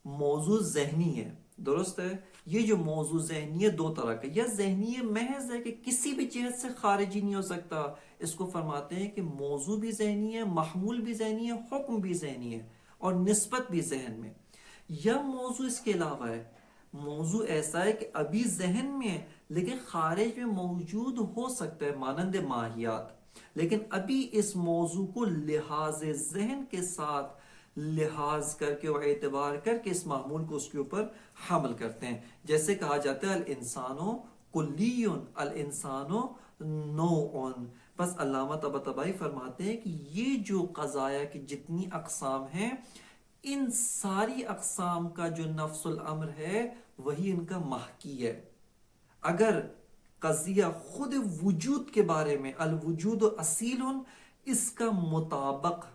موضوع ذہنی ہے، درست ہے۔ یہ جو موضوع ذہنی ہے دو طرح کا، یا ذہنی محض ہے کہ کسی بھی جہت سے خارجی نہیں ہو سکتا، اس کو فرماتے ہیں کہ موضوع بھی ذہنی ہے، محمول بھی ذہنی ہے، حکم بھی ذہنی ہے، اور نسبت بھی ذہن میں۔ یا موضوع اس کے علاوہ ہے، موضوع ایسا ہے کہ ابھی ذہن میں ہے لیکن خارج میں موجود ہو سکتا ہے، مانند ماہیات، لیکن ابھی اس موضوع کو لحاظ ذہن کے ساتھ لحاظ کر کے اور اعتبار کر کے اس معمول کو اس کے اوپر حمل کرتے ہیں۔ جیسے کہا جاتا ہے الانسانو کلیون، الانسانو نوع۔ بس علامہ طباطبائی فرماتے ہیں کہ یہ جو قضایا کی جتنی اقسام ہیں، ان ساری اقسام کا جو نفس الامر ہے وہی ان کا محکی ہے۔ اگر قضیہ خود وجود کے بارے میں الوجود اصیل، اس کا مطابق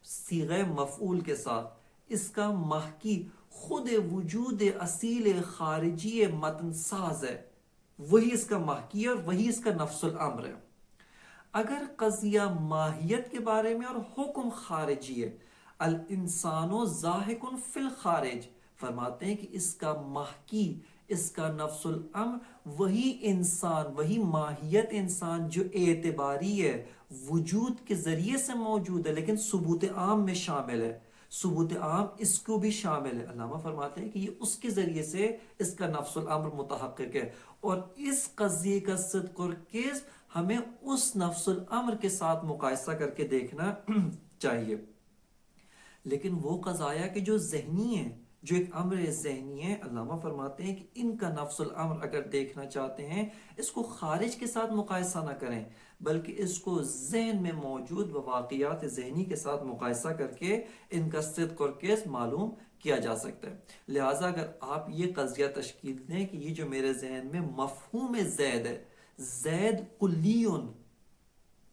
صیغہ مفعول کے ساتھ اس کا محکی خود وجود اصیل خارجی متن ساز ہے، وہی اس کا محکی ہے اور وہی اس کا نفس الامر ہے۔ اگر قضیہ ماہیت کے بارے میں اور حکم خارجی ہے، الانسان ضاحک فی الخارج، فرماتے ہیں کہ اس کا محکی، اس کا نفس الامر وہی انسان، وہی ماہیت انسان جو اعتباری ہے، وجود کے ذریعے سے موجود ہے لیکن ثبوت عام میں شامل ہے، ثبوت عام اس کو بھی شامل ہے۔ علامہ فرماتے ہیں کہ یہ اس کے ذریعے سے اس کا نفس الامر متحقق ہے، اور اس قضیے کا صدق اور کذب ہمیں اس نفس الامر کے ساتھ مقایسہ کر کے دیکھنا چاہیے۔ لیکن وہ قضایا کہ جو ذہنی ہیں، جو ایک امر ذہنی ہے، علامہ فرماتے ہیں کہ ان کا نفس الامر اگر دیکھنا چاہتے ہیں اس کو خارج کے ساتھ مقایسہ نہ کریں، بلکہ اس کو ذہن میں موجود واقعات ذہنی کے ساتھ مقایسہ کر کے ان کا صدق اور کذب معلوم کیا جا سکتا ہے۔ لہٰذا اگر آپ یہ قضیہ تشکیل دیں کہ یہ جو میرے ذہن میں مفہوم زید ہے، زید کلیون،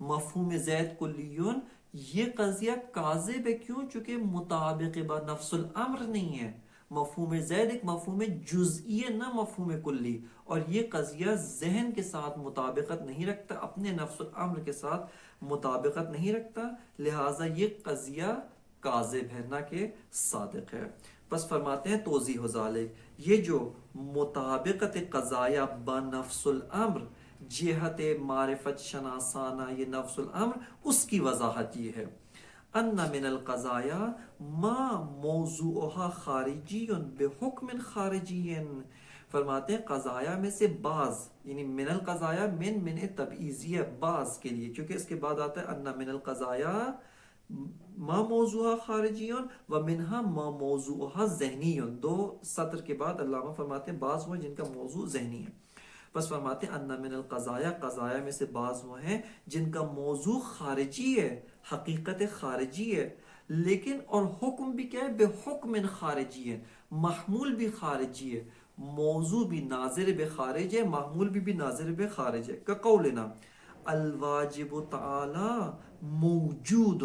مفہوم زید کلیون، یہ قضیہ کاذب ہے۔ کیوں؟ چونکہ مطابق با نفس الامر نہیں ہے۔ مفہوم زید ایک مفہوم جزئی ہے، نہ مفہوم کلی، اور یہ قضیہ ذہن کے ساتھ مطابقت نہیں رکھتا، اپنے نفس الامر کے ساتھ مطابقت نہیں رکھتا، لہٰذا یہ قضیہ کاذب ہے نہ کہ صادق ہے۔ بس فرماتے ہیں توضیح ذالک، یہ جو مطابقت قضایا با نفس الامر جہت معرفت شناسانہ یہ نفس الامر، اس کی وضاحت یہ ہے ان من القضایا ما موضوعها خارجی بحکم خارجی فرماتے ہیں قضایا میں سے بعض، یعنی من القضایا من تبعیضیہ بعض کے لیے، کیونکہ اس کے بعد آتا ہے ان من القضایا ما موضوعہ خارجی و منہا ما موضوعہ ذہنی، دو سطر کے بعد علامہ فرماتے ہیں بعض وہ جن کا موضوع ذہنی ہے. بس فرماتے ہیں ان من القضایا، قضایا میں سے بعض وہ ہیں جن کا موضوع خارجی ہے، حقیقت خارجی ہے، لیکن اور حکم بھی کیا ہے، بے حکم خارجی ہے، محمول بھی خارجی ہے، موضوع بھی ناظر بے خارج ہے، محمول بھی ناظر بے خارج ہے. کقولنا الواجب تعالی موجود،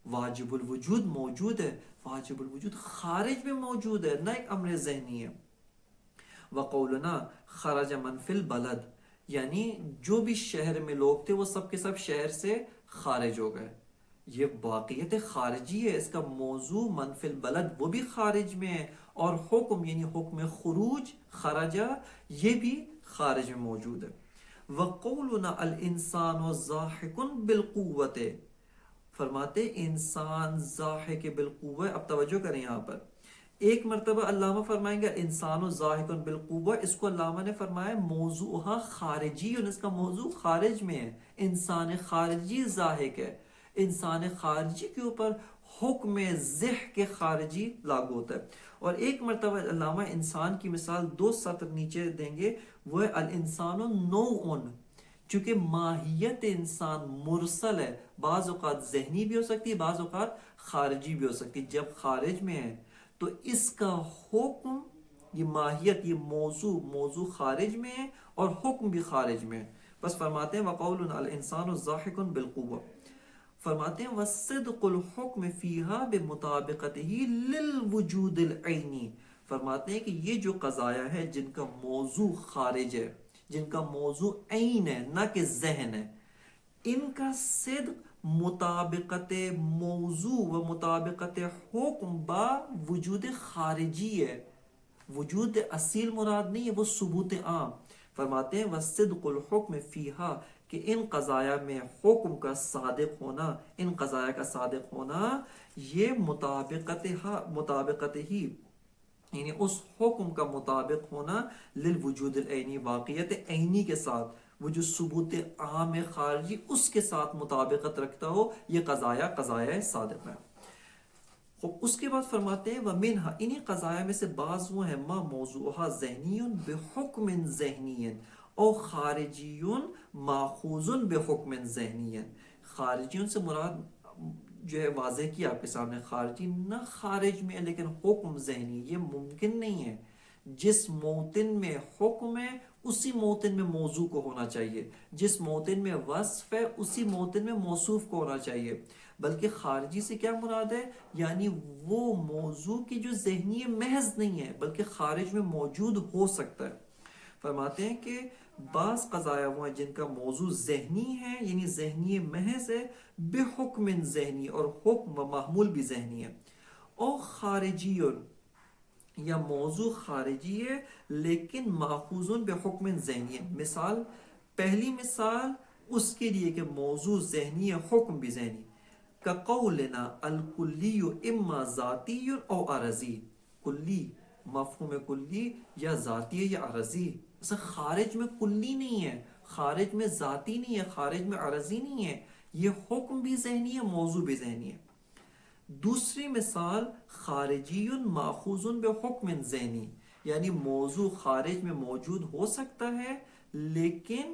واجب الوجود موجود ہے، واجب الوجود خارج میں موجود ہے، نہ ایک امر ذہنی ہے. وقولنا خرج من فی البلد، یعنی جو بھی شہر میں لوگ تھے وہ سب کے سب شہر سے خارج ہو گئے. یہ واقعیت خارجی ہے، اس کا موضوع من فی البلد وہ بھی خارج میں ہے، اور حکم یعنی حکم خروج خرجہ یہ بھی خارج میں موجود ہے. وقولنا الانسان ضاحک بالقوت، فرماتے انسان ضاحک بالقوہ. اب توجہ کریں یہاں پر، ایک مرتبہ علامہ فرمائیں گے انسان ضاحک بالقوہ، اس کو علامہ نے فرمایا موضوعہ خارجی، اور اس کا موضوع خارج میں ہے. انسان خارجی ضاحک ہے، انسان خارجی کے اوپر حکم ذہ کے خارجی لاگو ہوتا ہے. اور ایک مرتبہ علامہ انسان کی مثال دو سطر نیچے دیں گے، وہ ہے الانسان نوع، چونکہ ماہیت انسان مرسل ہے، بعض اوقات ذہنی بھی ہو سکتی ہے، بعض اوقات خارجی بھی ہو سکتی ہے. جب خارج میں ہے تو اس کا حکم، یہ ماہیت، یہ موضوع خارج میں ہے اور حکم بھی خارج میں ہے. بس فرماتے ہیں وقولنا الانسان ضاحک بالقوہ، فرماتے ہیں وصدق الحکم فیہا بمطابقتہ للوجود العینی. فرماتے ہیں کہ یہ جو قضایا ہے جن کا موضوع خارج ہے، جن کا موضوع عین ہے نہ کہ ذہن ہے، ان کا صدق مطابقت موضوع و مطابقت حکم با وجود خارجی ہے. وجود اصیل مراد نہیں ہے، وہ ثبوت عام. فرماتے ہیں وصدق الحکم فیہا، کہ ان قضایا میں حکم کا صادق ہونا، ان قضایا کا صادق ہونا، یہ مطابقت ہی یعنی اس حکم کا مطابق ہونا للوجود العینی، واقعیت عینی کے ساتھ، وہ جو ثبوت عام خارجی اس کے ساتھ مطابقت رکھتا ہو، یہ قضایا صادق ہے. خب اس کے بعد فرماتے ہیں ومنہا، انہی قضایا میں سے بعض وہ ہیں ما موضوعہ ذہنی بحکم ذہنی او خارجی ماخوذ بحکم ذہنی. خارجیوں سے مراد جو ہے واضح کیا آپ کے سامنے، خارجی نہ خارج میں لیکن حکم ذہنی، یہ ممکن نہیں ہے. جس موطن میں حکم ہے اسی موطن میں موضوع کو ہونا چاہیے، جس موطن میں وصف ہے اسی موطن میں موصوف کو ہونا چاہیے. بلکہ خارجی سے کیا مراد ہے، یعنی وہ موضوع کی جو ذہنی محض نہیں ہے بلکہ خارج میں موجود ہو سکتا ہے. فرماتے ہیں کہ بعض قضایا وہ ہیں جن کا موضوع ذہنی ہے، یعنی ذہنی محض ہے، بے حکم ذہنی، اور حکم و محمول بھی ذہنی ہے. اور خارجی، یا موضوع خارجی ہے لیکن ماخوذ بے حکم ذہنی ہے. مثال، پہلی مثال اس کے لیے کہ موضوع ذہنی ہے، حکم بھی ذہنی. کقولنا الکلی اما ذاتی او عرضی، کلی مفہوم کلی یا ذاتی ہے یا عرضی. خارج میں کلی نہیں ہے، خارج میں ذاتی نہیں ہے، خارج میں عرضی نہیں ہے، یہ حکم بھی ذہنی ہے، موضوع بھی ذہنی ہے. دوسری مثال خارجی ماخوذ بحکم ذہنی، یعنی موضوع خارج میں موجود ہو سکتا ہے لیکن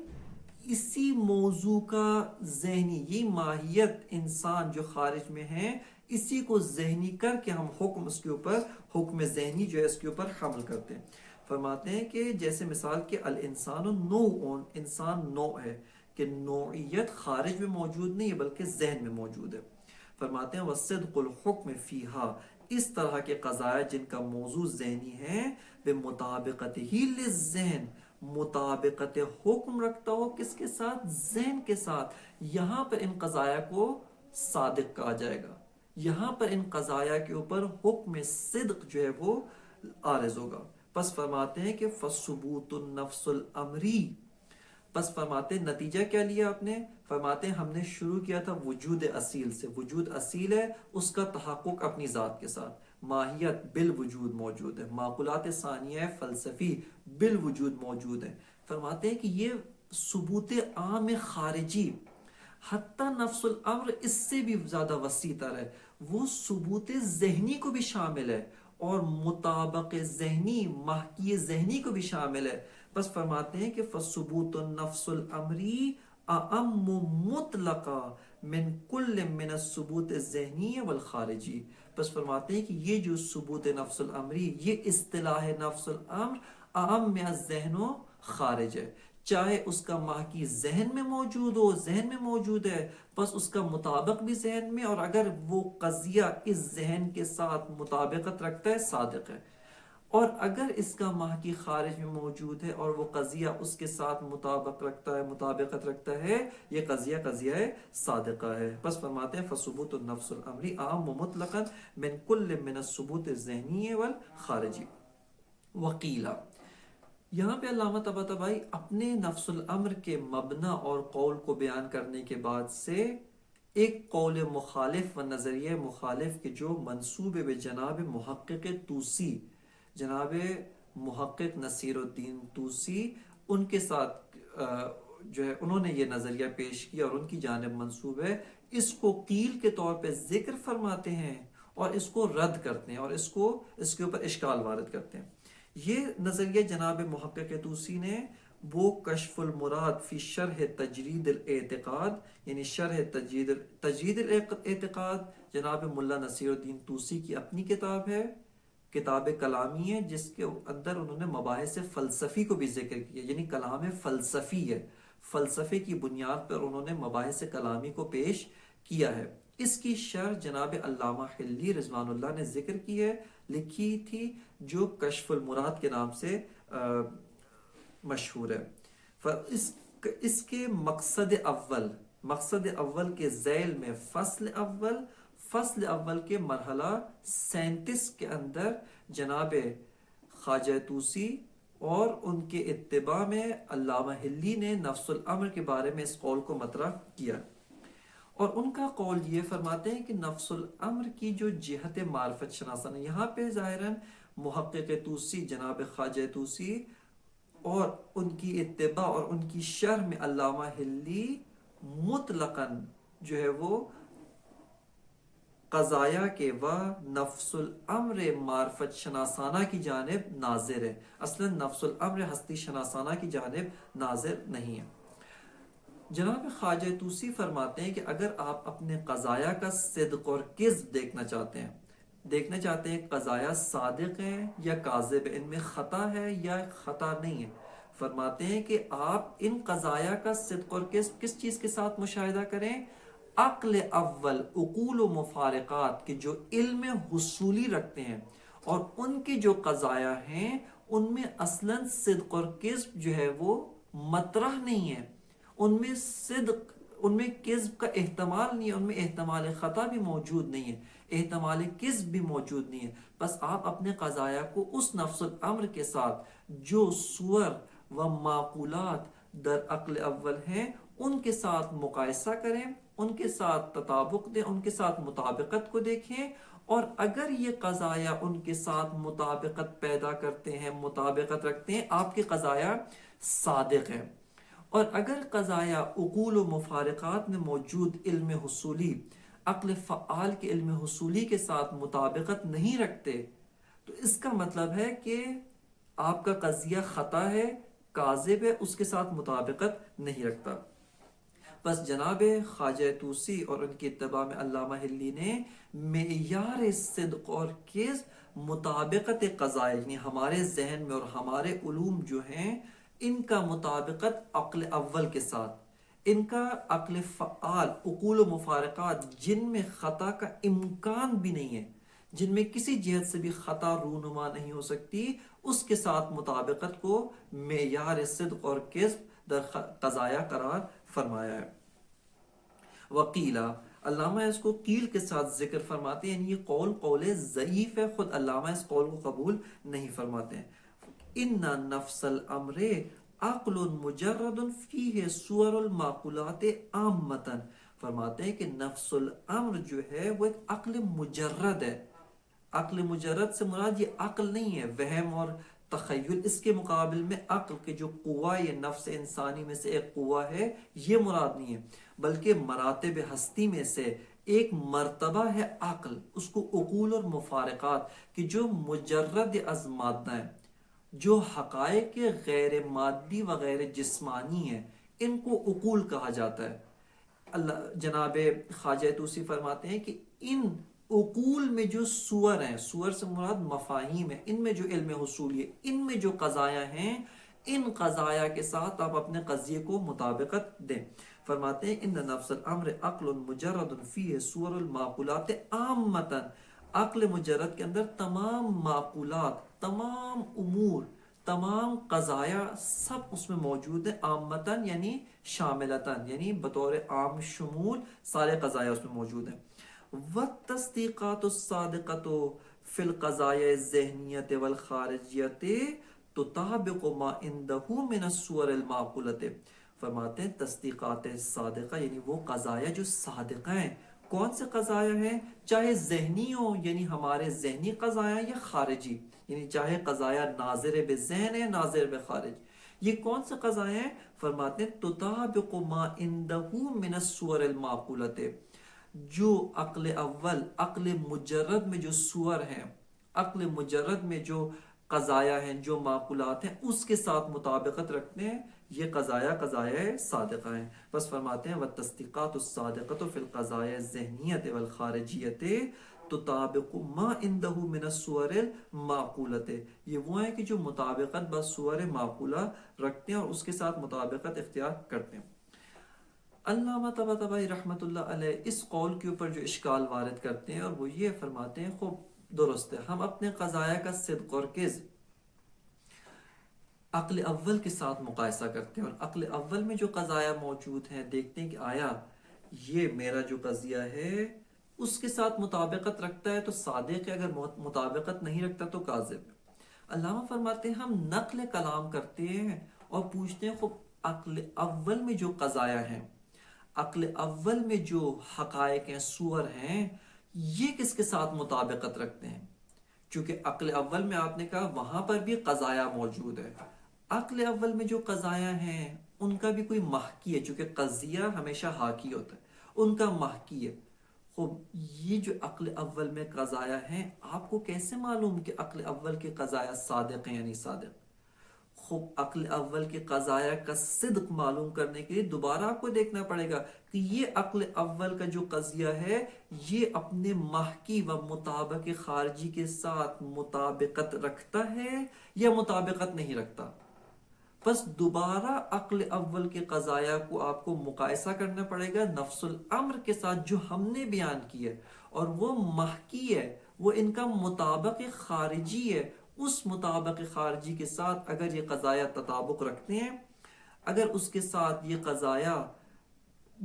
اسی موضوع کا ذہنی، یہ ماہیت انسان جو خارج میں ہے اسی کو ذہنی کر کے ہم حکم اس کے اوپر، حکم ذہنی جو ہے اس کے اوپر حمل کرتے ہیں. فرماتے ہیں کہ جیسے مثال کہ الانسان نوع، انسان نوع ہے، کہ نوعیت خارج میں موجود نہیں ہے بلکہ ذہن میں موجود ہے. فرماتے ہیں وصدق الحکم فیہا، اس طرح کے قضایا جن کا موضوع ذہنی ہے بمطابقت ہی للذہن، مطابقت حکم رکھتا ہو کس کے ساتھ، ذہن کے ساتھ. یہاں پر ان قضایا کو صادق کہا جائے گا، یہاں پر ان قضایا کے اوپر حکم صدق جو ہے وہ عارض ہوگا. پس فرماتے ہیں کہ فثبوت النفس الامری، پس فرماتے ہیں نتیجہ کیا لیا آپ نے، فرماتے ہیں ہم نے شروع کیا تھا وجود اصیل سے. وجود اصیل ہے، اس کا تحقق اپنی ذات کے ساتھ. ماہیت بالوجود موجود ہے، معقولات ثانیہ فلسفی بالوجود موجود ہے۔ فرماتے ہیں کہ یہ ثبوت عام خارجی، حتیٰ نفس الامر اس سے بھی زیادہ وسیع تر ہے، وہ ثبوت ذہنی کو بھی شامل ہے اور مطابق ذہنی، محکی ذہنی کو بھی شامل ہے۔ بس فرماتے ہیں کہ فثبوت النفس الامری اعم مطلقا من کل من الثبوت الذہنی والخارجی۔ بس فرماتے ہیں کہ یہ جو ثبوت نفس الامری، یہ اصطلاح نفس الامر اعم من الذہن و خارج ہے، چاہے اس کا محکی ذہن میں موجود ہو، ذہن میں موجود ہے، بس اس کا مطابق بھی ذہن میں، اور اگر وہ قضیہ اس ذہن کے ساتھ مطابقت رکھتا ہے صادق ہے، اور اگر اس کا محکی خارج میں موجود ہے اور وہ قضیہ اس کے ساتھ مطابقت رکھتا ہے، یہ قضیہ صادقہ ہے۔ بس فرماتے ہیں فثبوت النفس الامری عام و مطلقا من کل من الثبوت الذہنی والخارجی۔ وقیلا، یہاں پہ علامہ طباطبائی اپنے نفس الامر کے مبنی اور قول کو بیان کرنے کے بعد سے ایک قول مخالف و نظریہ مخالف کے جو منسوب بے جناب محقق طوسی، جناب محقق نصیر الدین طوسی، ان کے ساتھ جو ہے انہوں نے یہ نظریہ پیش کیا اور ان کی جانب منسوب ہے، اس کو قیل کے طور پہ ذکر فرماتے ہیں اور اس کو رد کرتے ہیں اور اس کے اوپر اشکال وارد کرتے ہیں۔ یہ نظریہ جناب محقق طوسی نے وہ کشف المراد فی شرح تجرید الاعتقاد، یعنی شرح تجرید الاعتقاد جناب ملا نصیر الدین طوسی کی اپنی کتاب ہے، کتاب کلامی ہے، جس کے اندر انہوں نے مباحث فلسفی کو بھی ذکر کیا، یعنی کلام فلسفی ہے، فلسفے کی بنیاد پر انہوں نے مباحث کلامی کو پیش کیا ہے۔ اس کی شرح جناب علامہ حلی رضوان اللہ نے ذکر کی ہے، لکھی تھی، جو کشف المراد کے نام سے مشہور ہے۔ اس کے مقصد اول کے ذیل میں فصل اول کے مرحلہ 37 کے اندر جناب خواجہ طوسی اور ان کے اتباع میں علامہ حلی نے نفس الامر کے بارے میں اس قول کو مطرح کیا، اور ان کا قول یہ فرماتے ہیں کہ نفس الامر کی جو جہت معرفت شناسانہ، یہاں پہ ظاہراً محقق طوسی جناب خواجہ طوسی اور ان کی اتباع اور ان کی شرح میں علامہ حلی مطلقاً جو ہے وہ قضایا کے و نفس الامر معرفت شناسانہ کی جانب ناظر ہے، اصلا نفس الامر ہستی شناسانہ کی جانب ناظر نہیں ہے۔ جناب خواجہ طوسی فرماتے ہیں کہ اگر آپ اپنے قضایا کا صدق اور کذب دیکھنا چاہتے ہیں قضایا صادق ہیں یا کاذب، ان میں خطا ہے یا خطا نہیں ہے، فرماتے ہیں کہ آپ ان قضایا کا صدق اور کذب کس چیز کے ساتھ مشاہدہ کریں؟ عقل اول، عقول و مفارقات کے جو علم حصولی رکھتے ہیں، اور ان کی جو قضایا ہیں ان میں اصلاً صدق اور کذب جو ہے وہ مطرح نہیں ہے، ان میں صدق، ان میں کذب کا احتمال نہیں ہے، ان میں احتمال خطا بھی موجود نہیں ہے، احتمال کذب بھی موجود نہیں ہے۔ بس آپ اپنے قضایا کو اس نفس الامر کے ساتھ جو صور و معقولات در عقل اول ہیں ان کے ساتھ مقایسہ کریں، ان کے ساتھ تطابق دیں، ان کے ساتھ مطابقت کو دیکھیں، اور اگر یہ قضایا ان کے ساتھ مطابقت پیدا کرتے ہیں، مطابقت رکھتے ہیں، آپ کے قضایا صادق ہیں۔ اور اگر قضایا عقول و مفارقات میں موجود علم حصولی، عقل فعال کے علم حصولی کے ساتھ مطابقت نہیں رکھتے، تو اس کا مطلب ہے کہ آپ کا قضیہ خطا ہے، کاذب ہے، اس کے ساتھ مطابقت نہیں رکھتا۔ بس جناب خواجہ طوسی اور ان کی اتباع میں علامہ حلی نے معیار صدق اور کذب مطابقت قضایا، یعنی ہمارے ذہن میں اور ہمارے علوم جو ہیں ان کا مطابقت عقل اول کے ساتھ، ان کا عقل فعال، عقول و مفارقات جن میں خطا کا امکان بھی نہیں ہے، جن میں کسی جہت سے بھی خطا رونما نہیں ہو سکتی، اس کے ساتھ مطابقت کو معیار صدق اور کذب در قضایا قرار فرمایا ہے۔ وقیلا، علامہ اس کو قیل کے ساتھ ذکر فرماتے ہیں، یعنی یہ قول ضعیف ہے، خود علامہ اس قول کو قبول نہیں فرماتے ہیں۔ ان نفس الامر عقل مجرد فیہ صور المعقولات عامتاً، فرماتے ہیں کہ نفس الامر جو ہے وہ ایک عقل مجرد ہے، عقل مجرد سے مراد یہ عقل نہیں ہے، وہم اور تخیل، اس کے مقابل میں عقل کے جو قوہ، یہ نفس انسانی میں سے ایک قوہ ہے، یہ مراد نہیں ہے، بلکہ مراتب ہستی میں سے ایک مرتبہ ہے عقل، اس کو عقول اور مفارقات، کہ جو مجرد از مادہ ہیں، جو حقائق غیر مادی و غیر جسمانی ہیں، ان کو عقول کہا جاتا ہے۔ اللہ جناب خواجہ طوسی فرماتے ہیں کہ ان عقول میں جو صور ہیں، صور سے مراد مفاہیم ہیں، ان میں جو علم حصولی ہے، ان میں جو قضایا ہیں، ان قضایا کے ساتھ آپ اپنے قضیے کو مطابقت دیں۔ فرماتے ہیں ان نفس الامر عقل مجرد فیہ صور المعقولات عامتا، عقل مجرد کے اندر تمام معقولات، تمام امور، تمام قضایا سب اس میں موجود ہیں، عامتاً یعنی شاملتاً یعنی بطور عام شمول سارے قضایا اس میں موجود ہیں۔ والتصدیقات الصادقۃ فی القضایا الذہنیۃ والخارجیۃ تطابق ما عنده من الصور المعقولۃ۔ فرماتے ہیں تصدیقات صادقہ یعنی وہ قضایا جو صادقہ ہیں۔ کون سے قضایا ہیں؟ چاہے ذہنی ہو یعنی ہمارے ذہنی قضایا، یا خارجی یعنی چاہے قضایا ناظر بذہن ہے، ناظر بخارج۔ یہ کون سے قضایا ہیں؟ فرماتے ہیں تطابق ما عنده من الصور المعقولۃ، جو عقل اول، عقل مجرد میں جو صور ہیں، عقل مجرد میں جو قضایا ہیں، جو معقولات ہیں، اس کے ساتھ مطابقت رکھتے ہیں، یہ قضایا صادقہ ہیں۔ بس فرماتے ہیں والتصدیقات الصادقۃ فی القضایا الذہنیۃ والخارجیۃ تطابق ما عنده من الصور المعقولۃ، یہ وہ ہیں کہ جو مطابقت بس صور معقولہ رکھتے ہیں اور اس کے ساتھ مطابقت اختیار کرتے ہیں۔ علامہ طباطبائی رحمۃ اللہ علیہ اس قول کے اوپر جو اشکال وارد کرتے ہیں، اور وہ یہ فرماتے ہیں خوب درست ہے، ہم اپنے قضایا کا صدق اور کذب عقل اول کے ساتھ مقایسہ کرتے ہیں، اور عقل اول میں جو قضایا موجود ہیں دیکھتے ہیں کہ آیا یہ میرا جو قضیہ ہے اس کے ساتھ مطابقت رکھتا ہے تو صادق ہے، اگر مطابقت نہیں رکھتا تو کاذب۔ علامہ فرماتے ہیں ہم نقل کلام کرتے ہیں اور پوچھتے ہیں خب عقل اول میں جو قضایا ہیں، عقل اول میں جو حقائق ہیں، صور ہیں، یہ کس کے ساتھ مطابقت رکھتے ہیں؟ چونکہ عقل اول میں آپ نے کہا وہاں پر بھی قضایا موجود ہے، عقل اول میں جو قضایا ہیں ان کا بھی کوئی محکی ہے، چونکہ قضیہ ہمیشہ حاکی ہوتا ہے، ان کا محکی ہے۔ خوب یہ جو عقل اول میں قضایا ہیں، آپ کو کیسے معلوم کہ عقل اول کے قضایا صادق ہیں یعنی صادق؟ خوب عقل اول کے قضایا کا صدق معلوم کرنے کے لیے دوبارہ آپ کو دیکھنا پڑے گا کہ یہ عقل اول کا جو قضیہ ہے یہ اپنے محکی و مطابق خارجی کے ساتھ مطابقت رکھتا ہے یا مطابقت نہیں رکھتا۔ بس دوبارہ عقل اول کے قضایا کو آپ کو مقایسہ کرنا پڑے گا نفس الامر کے ساتھ جو ہم نے بیان کی ہے، اور وہ محکی ہے، وہ ان کا مطابق خارجی ہے۔ اس مطابق خارجی کے ساتھ اگر یہ قضایا تطابق رکھتے ہیں، اگر اس کے ساتھ یہ قضایا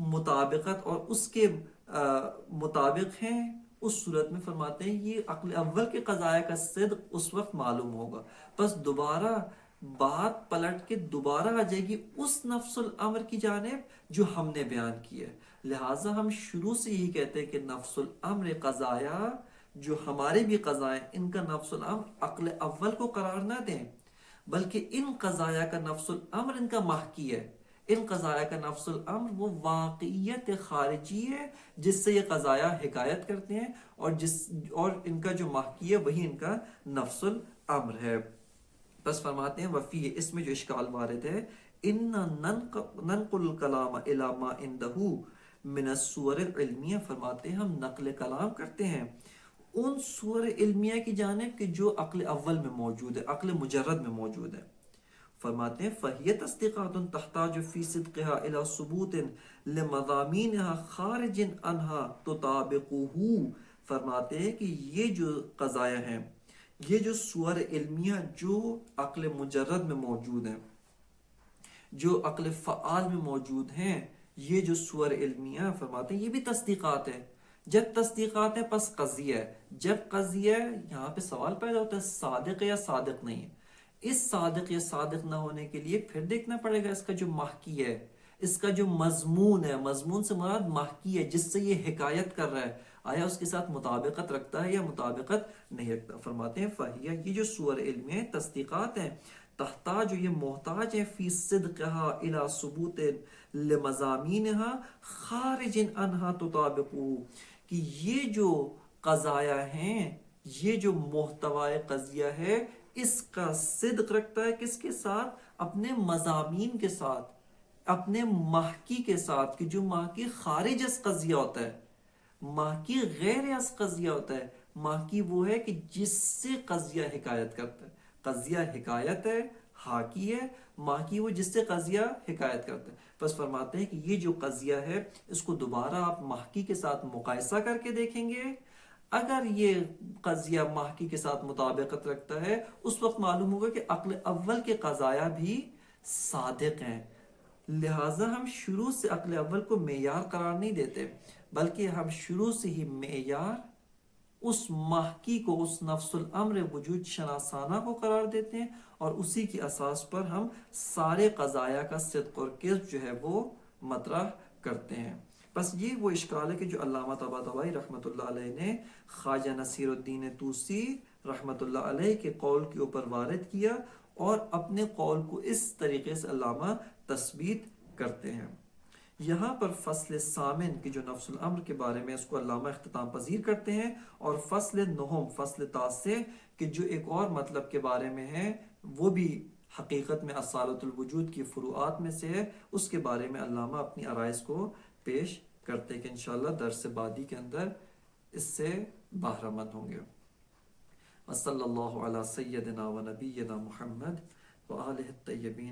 مطابقت اور اس کے مطابق ہیں، اس صورت میں فرماتے ہیں یہ عقل اول کے قضایا کا صدق اس وقت معلوم ہوگا۔ بس دوبارہ بات پلٹ کے دوبارہ آ جائے گی اس نفس الامر کی جانب جو ہم نے بیان کی ہے۔ لہٰذا ہم شروع سے یہی کہتے ہیں کہ نفس الامر قضایا جو ہمارے بھی قضائے، ان کا نفس الامر عقل اول کو قرار نہ دیں، بلکہ ان قضایا کا نفس الامر ان کا محکی ہے، ان قضایا کا نفس الامر وہ واقعیت خارجی ہے جس سے یہ قضایا حکایت کرتے ہیں، اور ان کا جو محکی ہے وہی ان کا نفس الامر ہے۔ بس فرماتے ہیں وفی، اس میں جو اشکال وارد ہے، ان ننقل الکلام الی ما عنده من الصور العلمیہ، فرماتے ہیں ہم نقل کلام کرتے ہیں ان صور علمیہ کی جانب کہ جو عقل اول میں موجود ہے، عقل مجرد میں موجود ہے۔ فرماتے ہیں فَهِيَ تَصْدِيقَاتٌ تَحْتَاجُ فِي صِدْقِهَا إِلَى ثُبُوتٍ لِمَضَامِينِهَا خَارِجٍ عَنْهَا تُطَابِقُهُ۔ فرماتے ہیں کہ یہ جو قضایا ہیں، یہ جو صور علمیہ جو عقل مجرد میں موجود ہیں، جو عقل فعال میں موجود ہیں، یہ جو صور علمیہ فرماتے ہیں یہ بھی تصدیقات ہیں۔ جب تصدیقات ہیں پس قضیہ ہے، جب قضیہ ہے یہاں پہ سوال پیدا ہوتا ہے صادق یا صادق نہیں ہے۔ اس صادق یا صادق نہ ہونے کے لیے پھر دیکھنا پڑے گا اس کا جو محکی ہے، اس کا جو مضمون ہے، مضمون سے مراد محکی ہے جس سے یہ حکایت کر رہا ہے، آیا اس کے ساتھ مطابقت رکھتا ہے یا مطابقت نہیں رکھتا؟ فرماتے ہیں فہیہ، یہ جو سور علم ہیں، تصدیقات ہیں، تحتاج، یہ محتاج ہیں، فی صدقہا الی ثبوت لمضامینہا خارج عنہا تطابقہ، کہ یہ جو قضایا ہیں، یہ جو محتوی قضیہ ہے، اس کا صدق رکھتا ہے کس کے ساتھ؟ اپنے مضامین کے ساتھ، اپنے محکی کے ساتھ، کہ جو محکی خارج از قضیہ ہوتا ہے، محکی غیر از قضیہ ہوتا ہے۔ محکی وہ ہے کہ جس سے قضیہ حکایت کرتا ہے، قضیہ حکایت ہے، حاکی ہے، محکی وہ جس سے قضیہ حکایت کرتا ہے۔ بس فرماتے ہیں کہ یہ جو قضیہ ہے، اس کو دوبارہ آپ محکی کے ساتھ مقایسہ کر کے دیکھیں گے، اگر یہ قضیہ محکی کے ساتھ مطابقت رکھتا ہے، اس وقت معلوم ہوگا کہ عقل اول کے قضایا بھی صادق ہیں۔ لہٰذا ہم شروع سے عقل اول کو معیار قرار نہیں دیتے، بلکہ ہم شروع سے ہی معیار اس محکی کو، اس نفس الامر وجود شناسانہ کو قرار دیتے ہیں، اور اسی کی اساس پر ہم سارے قضایا کا صدق اور کذب جو ہے وہ مطرح کرتے ہیں۔ بس یہ وہ اشکال ہے کہ جو علامہ طباطبائی رحمۃ اللہ علیہ نے خواجہ نصیر الدین طوسی رحمۃ اللہ علیہ کے قول کے اوپر وارد کیا، اور اپنے قول کو اس طریقے سے علامہ تثبیت کرتے ہیں۔ یہاں پر فصل ثامن کی جو نفس الامر کے بارے میں، اس کو علامہ اختتام پذیر کرتے ہیں، اور فصل نہم، فصل تاسع کہ جو ایک اور مطلب کے بارے میں ہے، وہ بھی حقیقت میں اصالت الوجود کی فروعات میں سے ہے، اس کے بارے میں علامہ اپنی آرائز کو پیش کرتے ہیں کہ انشاءاللہ درس بعدی کے اندر اس سے بہرہ مند ہوں گے۔ وصلی اللہ علی سیدنا و نبینا محمد و آلہ الطیبین